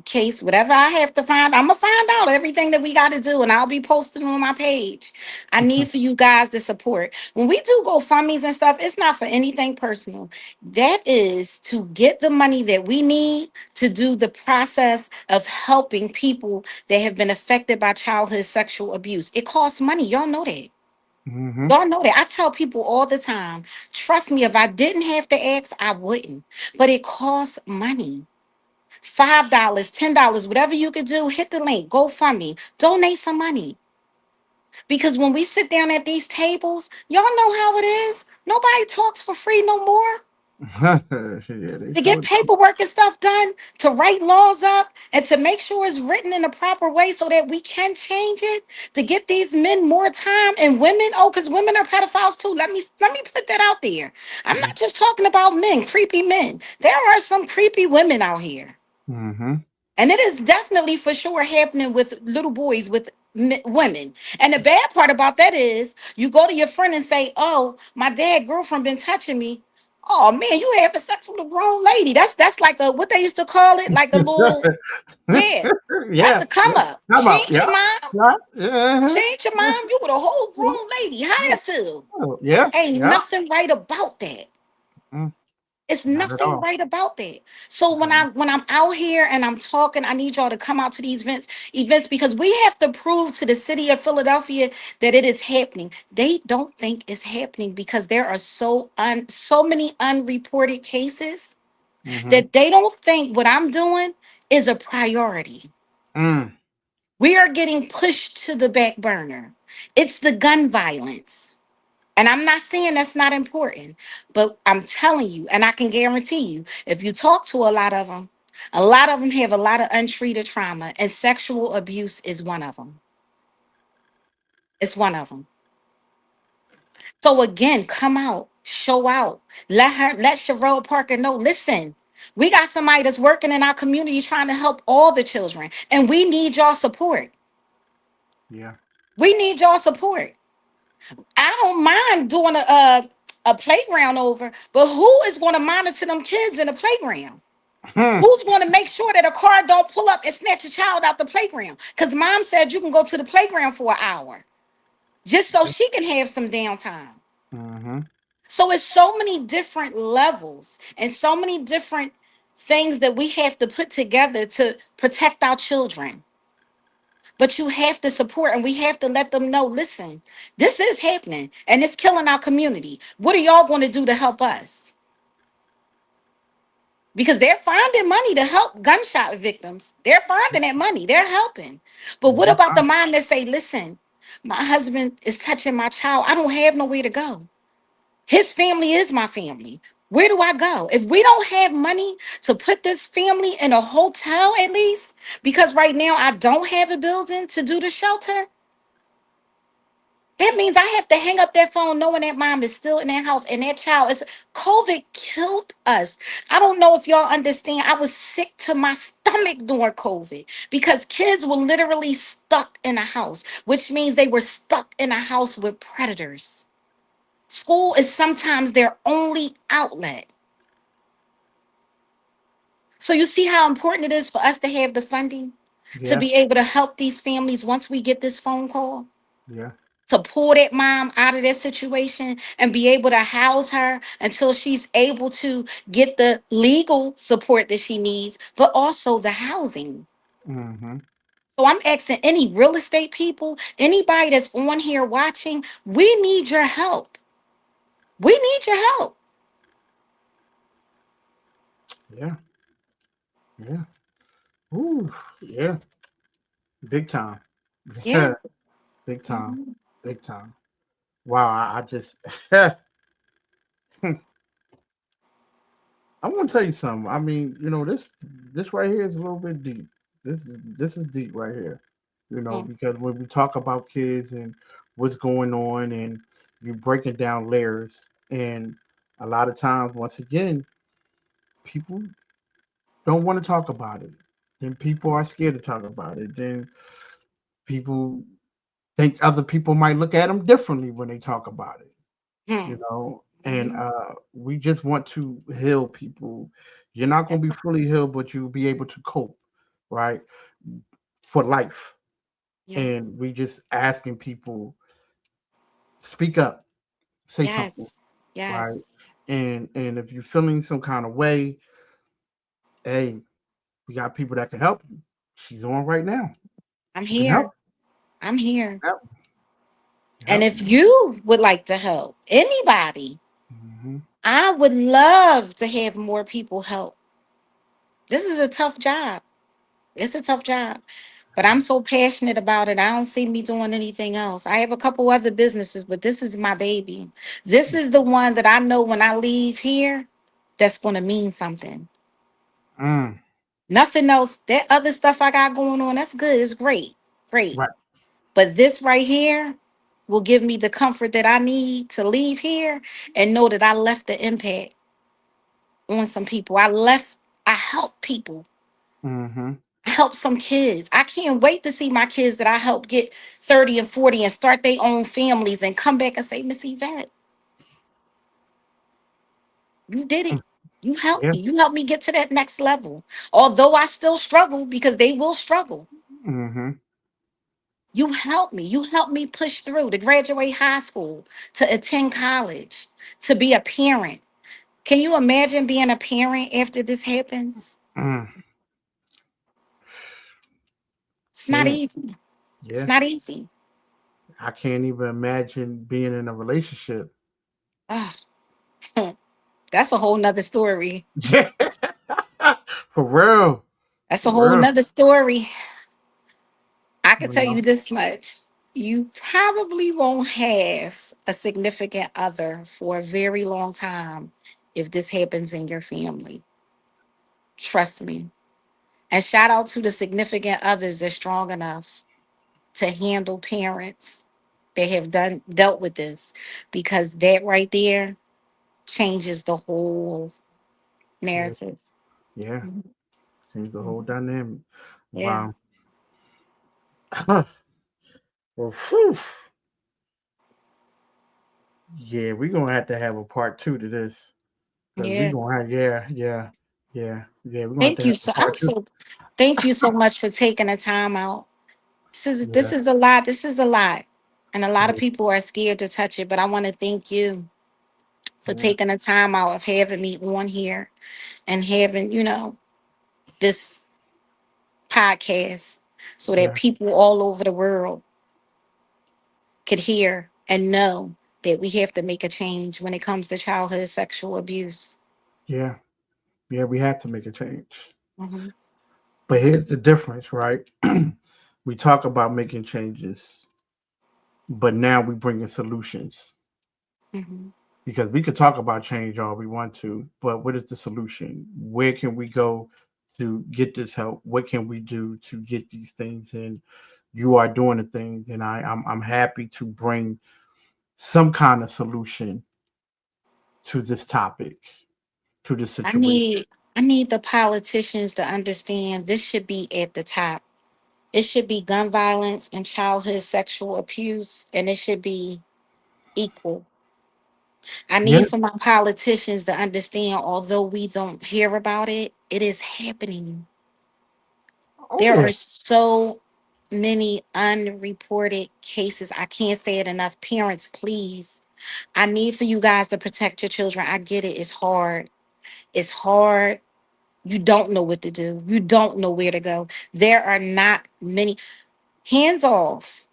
case, whatever I have to find, I'm going to find out everything that we got to do. And I'll be posting on my page. I need for you guys to support. When we do GoFundMe's and stuff, it's not for anything personal. That is to get the money that we need to do the process of helping people that have been affected by childhood sexual abuse. It costs money. Y'all know that. Mm-hmm. Y'all know that. I tell people all the time, trust me, if I didn't have to ask, I wouldn't. But it costs money. $5, $10, whatever you could do, hit the link, go fund me, donate some money. Because when we sit down at these tables, y'all know how it is. Nobody talks for free no more. Yeah, they To get sure. paperwork and stuff done, to write laws up, and to make sure it's written in a proper way so that we can change it, to get these men more time and women. Oh, because women are pedophiles too. Let me put that out there. I'm not just talking about men, creepy men. There are some creepy women out here. Mm-hmm. And it is definitely for sure happening with little boys, with women. And the bad part about that is you go to your friend and say, "Oh, my dad girlfriend been touching me." Oh man, you having sex with a grown lady. That's like a what they used to call it, like a little, yeah. That's Yeah, a come yeah. up. Come She up. ain't Yeah, your mom. yeah, She yeah. ain't your mom. You with a whole grown lady. How that feel? Yeah, Ain't yeah. nothing right about that. Mm, It's not at nothing all. right about that. So when Mhm. I'm out here and I'm talking, I need y'all to come out to these events because we have to prove to the city of Philadelphia that it is happening. They don't think it's happening because there are so many unreported cases Mhm. that they don't think what I'm doing is a priority. Mm. We are getting pushed to the back burner. It's the gun violence. And I'm not saying that's not important, but I'm telling you, and I can guarantee you, if you talk to a lot of them have a lot of untreated trauma, and sexual abuse is one of them. It's one of them. So again, come out, show out, let Cheryl Parker know. Listen, we got somebody that's working in our community trying to help all the children, and we need y'all support. Yeah. We need y'all support. I don't mind doing a playground over, but who is going to monitor them kids in the playground? Hmm. Who's going to make sure that a car don't pull up and snatch a child out the playground? Because mom said you can go to the playground for an hour just so she can have some downtime. Mhm. So it's so many different levels and so many different things that we have to put together to protect our children. But you have to support and we have to let them know, listen, this is happening and it's killing our community. What are y'all going to do to help us? Because they're finding money to help gunshot victims. They're finding that money. They're helping. But Yeah, what they about the fine. mom that say, listen, my husband is touching my child. I don't have nowhere to go. His family is my family. Where do I go? If we don't have money to put this family in a hotel at least, because right now I don't have a building to do the shelter, that means I have to hang up that phone knowing that mom is still in that house and that child is. COVID killed us. I don't know if y'all understand. I was sick to my stomach during COVID because kids were literally stuck in a house, which means they were stuck in a house with predators. School is sometimes their only outlet. So you see how important it is for us to have the funding to Yeah, be able to help these families once we get this phone call, yeah. to pull that mom out of that situation and be able to house her until she's able to get the legal support that she needs, but also the housing. Mhm. So I'm asking any real estate people, anybody that's on here watching, we need your help. We need your help. Yeah, yeah. Ooh, yeah. Big time. Yeah. Yeah, big time. Mhm. Big time. Wow, I just I want to tell you something. I mean, this right here is a little bit deep. This is deep right here. Mhm. Because when we talk about kids and what's going on, and you breaking down layers, and a lot of times, once again, people don't want to talk about it. Then people are scared to talk about it. Then people think other people might look at them differently when they talk about it. And Mhm. we just want to heal people. You're not going to be fully healed, but you'll be able to cope, right, for life. Yeah. And we just asking people, speak up, say something, Yes. right? Yes. And if you're feeling some kind of way, hey, we got people that can help you. She's on right now. I'm She can help. here. I'm here. Help. And Help. if you would like to help anybody, Hmm. I would love to have more people help. This is a tough job. It's a tough job. But I'm so passionate about it. I don't see me doing anything else. I have a couple other businesses, but this is my baby. This is the one that I know when I leave here, that's going to mean something. Mm. Nothing else. That other stuff I got going on, that's good. It's great. Great. Right. But this right here will give me the comfort that I need to leave here and know that I left the impact on some people. I helped people. Hmm. help some kids. I can't wait to see my kids that I helped get 30 and 40 and start their own families and come back and say, Miss Yvette, you did it. You helped Yeah. me. You helped me get to that next level. Although I still struggle because they will struggle. Mm-hmm. You helped me. You helped me push through to graduate high school, to attend college, to be a parent. Can you imagine being a parent after this happens? Mm. It's not Can't. easy. It's Yeah. not easy. I can't even imagine being in a relationship. Ah, that's a whole nother story. Yeah. For real. That's a For whole real. nother story. I can You tell you know. this much. You probably won't have a significant other for a very long time if this happens in your family. Trust me. And shout out to the significant others that's strong enough to handle parents that have dealt with this, because that right there changes the whole Yeah. narrative. Yeah. Mhm. Change the whole Mhm. dynamic. Yeah. Wow. Well, whew. Yeah, we're gonna have to have a part two to this. Cause we Yeah. gonna have, yeah, yeah, yeah, yeah. We're gonna have to Thank have you. a So I'm part two. so thank you so much for taking the time out. This Yeah, is a lot. This is a lot. And a lot of yeah, people are scared to touch it. But I want to thank you for yeah, taking the time out of having me on here and having, this podcast so that yeah, people all over the world could hear and know that we have to make a change when it comes to childhood sexual abuse. yeah, yeah. We have to make a change. Hmm. But here's the difference, right? We talk about making changes, but now we bring in solutions. Hmm. Because we could talk about change all we want to, but what is the solution? Where can we go to get this help? What can we do to get these things? And you are doing the things, and I'm happy to bring some kind of solution to this topic, to this I situation. need I need the politicians to understand this should be at the top. It should be gun violence and childhood sexual abuse, and it should be equal. I Yeah. need for my politicians to understand, although we don't hear about it, it is happening. Oh There yeah. are so many unreported cases. I can't say it enough. Parents, please. I need for you guys to protect your children. I get it. It's hard. It's hard. You don't know what to do. You don't know where to go. There are not many. Hands Off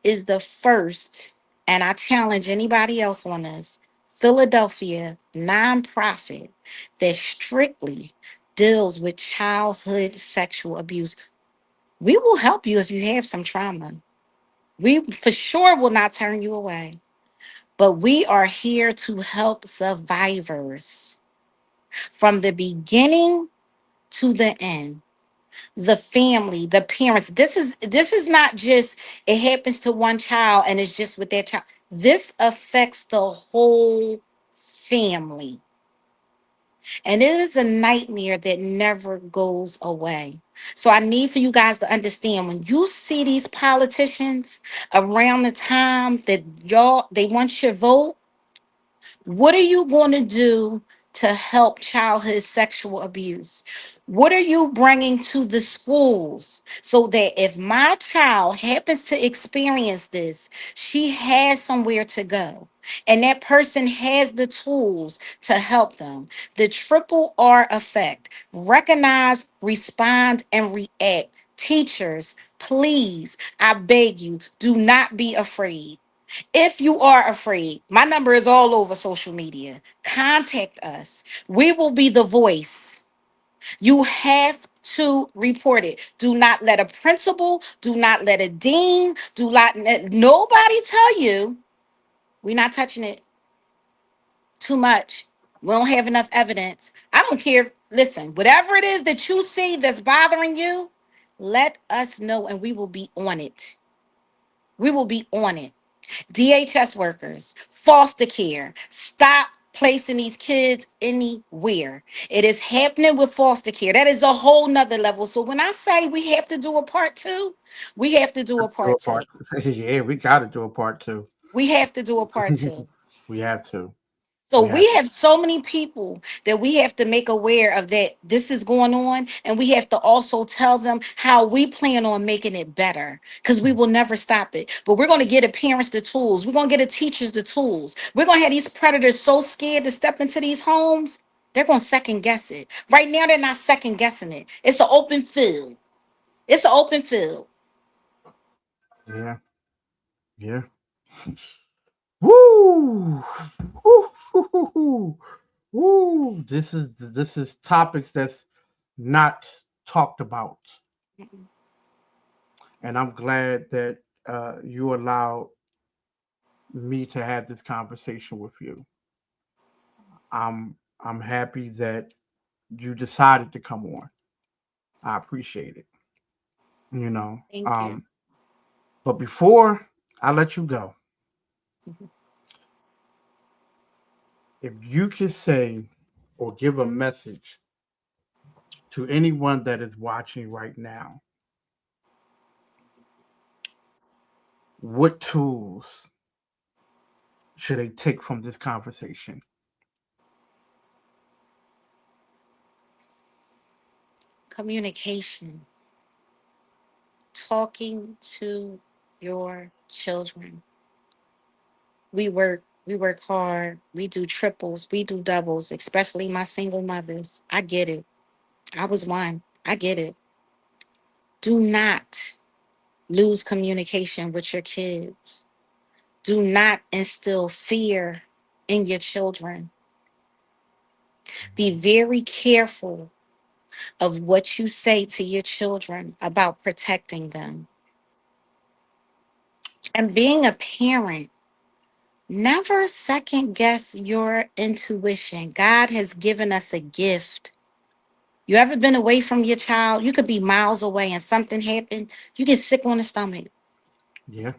is the first, and I challenge anybody else on this, Philadelphia nonprofit that strictly deals with childhood sexual abuse. We will help you if you have some trauma. We for sure will not turn you away, but we are here to help survivors from the beginning to the end. The family, the parents. This is not just it happens to one child and it's just with their child. This affects the whole family. And it is a nightmare that never goes away. So I need for you guys to understand, when you see these politicians around the time that y'all they want your vote, what are you going to do to help childhood sexual abuse? What are you bringing to the schools so that if my child happens to experience this, she has somewhere to go? And that person has the tools to help them. The triple R effect: recognize, respond, and react. Teachers, please, I beg you, do not be afraid. If you are afraid, my number is all over social media. Contact us. We will be the voice. You have to report it. Do not let a principal, do not let a dean, do not let nobody tell you we're not touching it too much. We don't have enough evidence. I don't care. Listen, whatever it is that you see that's bothering you, let us know and we will be on it. We will be on it. DHS workers, foster care, stop. placing these kids anywhere. It is happening with foster care. That is a whole nother level. So when I say we have to do a part two, we have to do a Do a part two. part. Yeah, we got to do a part two. We have to do a part two. We have to. So We we have to. have so many people that we have to make aware of that this is going on, and we have to also tell them how we plan on making it better because we will never stop it. But we're going to get the parents the tools. We're going to get the teachers the tools. We're going to have these predators so scared to step into these homes, they're going to second guess it. Right now, they're not second guessing it. It's an open field. It's an open field. Yeah. Yeah. Woo! Woo! Woo! Woo! This is topics that's not talked about, and I'm glad that you allowed me to have this conversation with you. I'm happy that you decided to come on. I appreciate it. You know. Thank you. But before I let you go, if you could say or give a message to anyone that is watching right now, what tools should they take from this conversation? Communication, talking to your children. We work hard, we do triples, we do doubles, especially my single mothers. I get it. I was one. I get it. Do not lose communication with your kids. Do not instill fear in your children. Be very careful of what you say to your children about protecting them. And being a parent, never second guess your intuition. God has given us a gift. You ever been away from your child? You could be miles away and something happened. You get sick on the stomach. Yeah,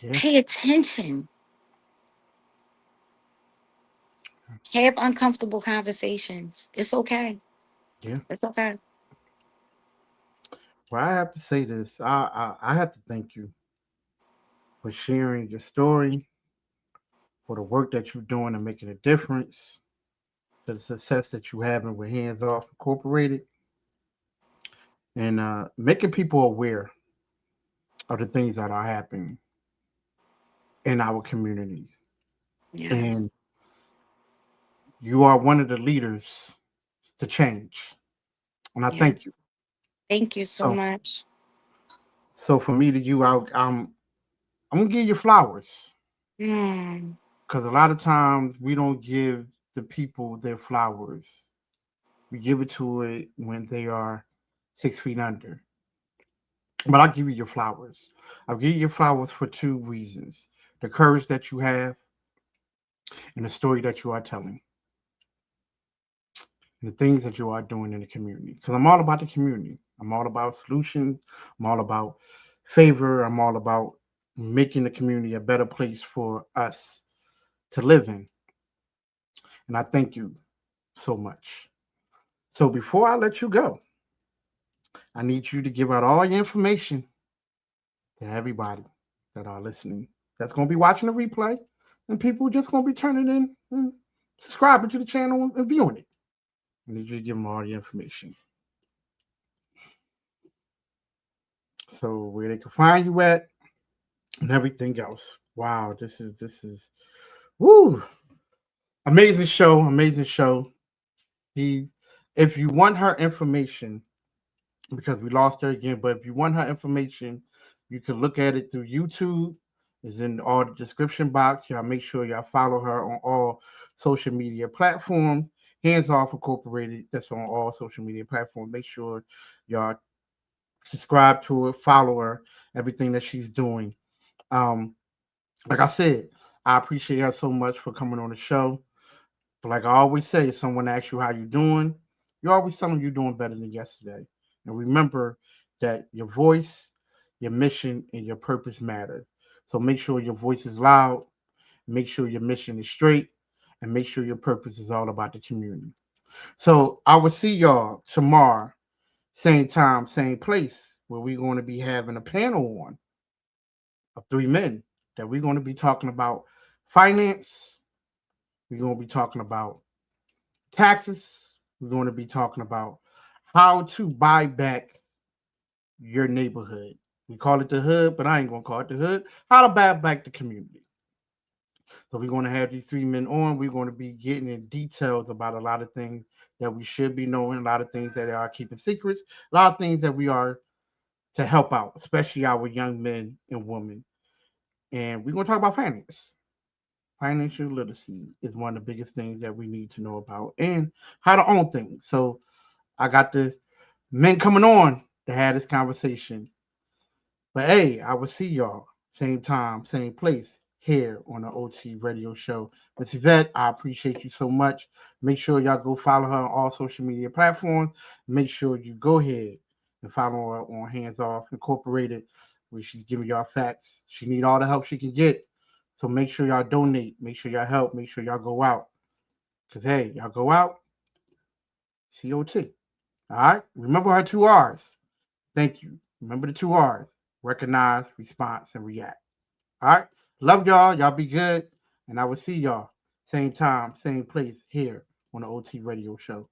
yeah, Pay attention. Have uncomfortable conversations. It's okay. yeah. It's okay. Well, I have to say this. I have to thank you for sharing your story, for the work that you're doing and making a difference, the success that you're having with Hands Off Incorporated, and making people aware of the things that are happening in our communities. And Yes. you are one of the leaders to change. And I Yeah. thank you. Thank you so So, much. so for me to you, I'm gonna give you flowers Mm, because a lot of times we don't give the people their flowers. We give it to it when they are 6 feet under. But I'll give you your flowers. I'll give you your flowers for two reasons: the courage that you have and the story that you are telling, and the things that you are doing in the community. Because I'm all about the community. I'm all about solutions. I'm all about favor. I'm all about making the community a better place for us to live in. And I thank you so much. So before I let you go, I need you to give out all your information to everybody that are listening. That's going to be watching the replay, and people just going to be turning in and subscribing to the channel and viewing it. I need you to give them all the information. So where they can find you at and everything else. Wow, this is woo, amazing show, amazing show. He, if you want her information, because we lost her again. But if you want her information, you can look at it through YouTube. It's in all the description box. Y'all make sure y'all follow her on all social media platforms. Hands Off Incorporated. That's on all social media platforms. Make sure y'all subscribe to her, follow her, everything that she's doing. Um, like I said, I appreciate her so much for coming on the show. But like I always say, if someone asks you how you're doing, you always tell them you're doing better than yesterday. And remember that your voice, your mission, and your purpose matter. So make sure your voice is loud, make sure your mission is straight, and make sure your purpose is all about the community. So I will see y'all tomorrow, same time, same place, where we're going to be having a panel on of three men that we're going to be talking about finance. We're going to be talking about taxes. We're going to be talking about how to buy back your neighborhood. We call it the hood, but I ain't going to call it the hood. How to buy back the community. So we're going to have these three men on. We're going to be getting in details about a lot of things that we should be knowing, a lot of things that are keeping secrets, a lot of things that we are to help out, especially our young men and women. And we're going to talk about finance. Financial literacy is one of the biggest things that we need to know about and how to own things. So I got the men coming on to have this conversation. But hey, I will see y'all same time, same place here on the OT radio show. Miss Evette, I appreciate you so much. Make sure y'all go follow her on all social media platforms. Make sure you go ahead and follow her on Handz Off Incorporated, where she's giving y'all facts. She need all the help she can get. So make sure y'all donate. Make sure y'all help. Make sure y'all go out. Because, hey, y'all go out, COT. All right? Remember her two R's. Thank you. Remember the two R's. Recognize, response, and react. All right? Love y'all. Y'all be good. And I will see y'all same time, same place here on the OT Radio Show.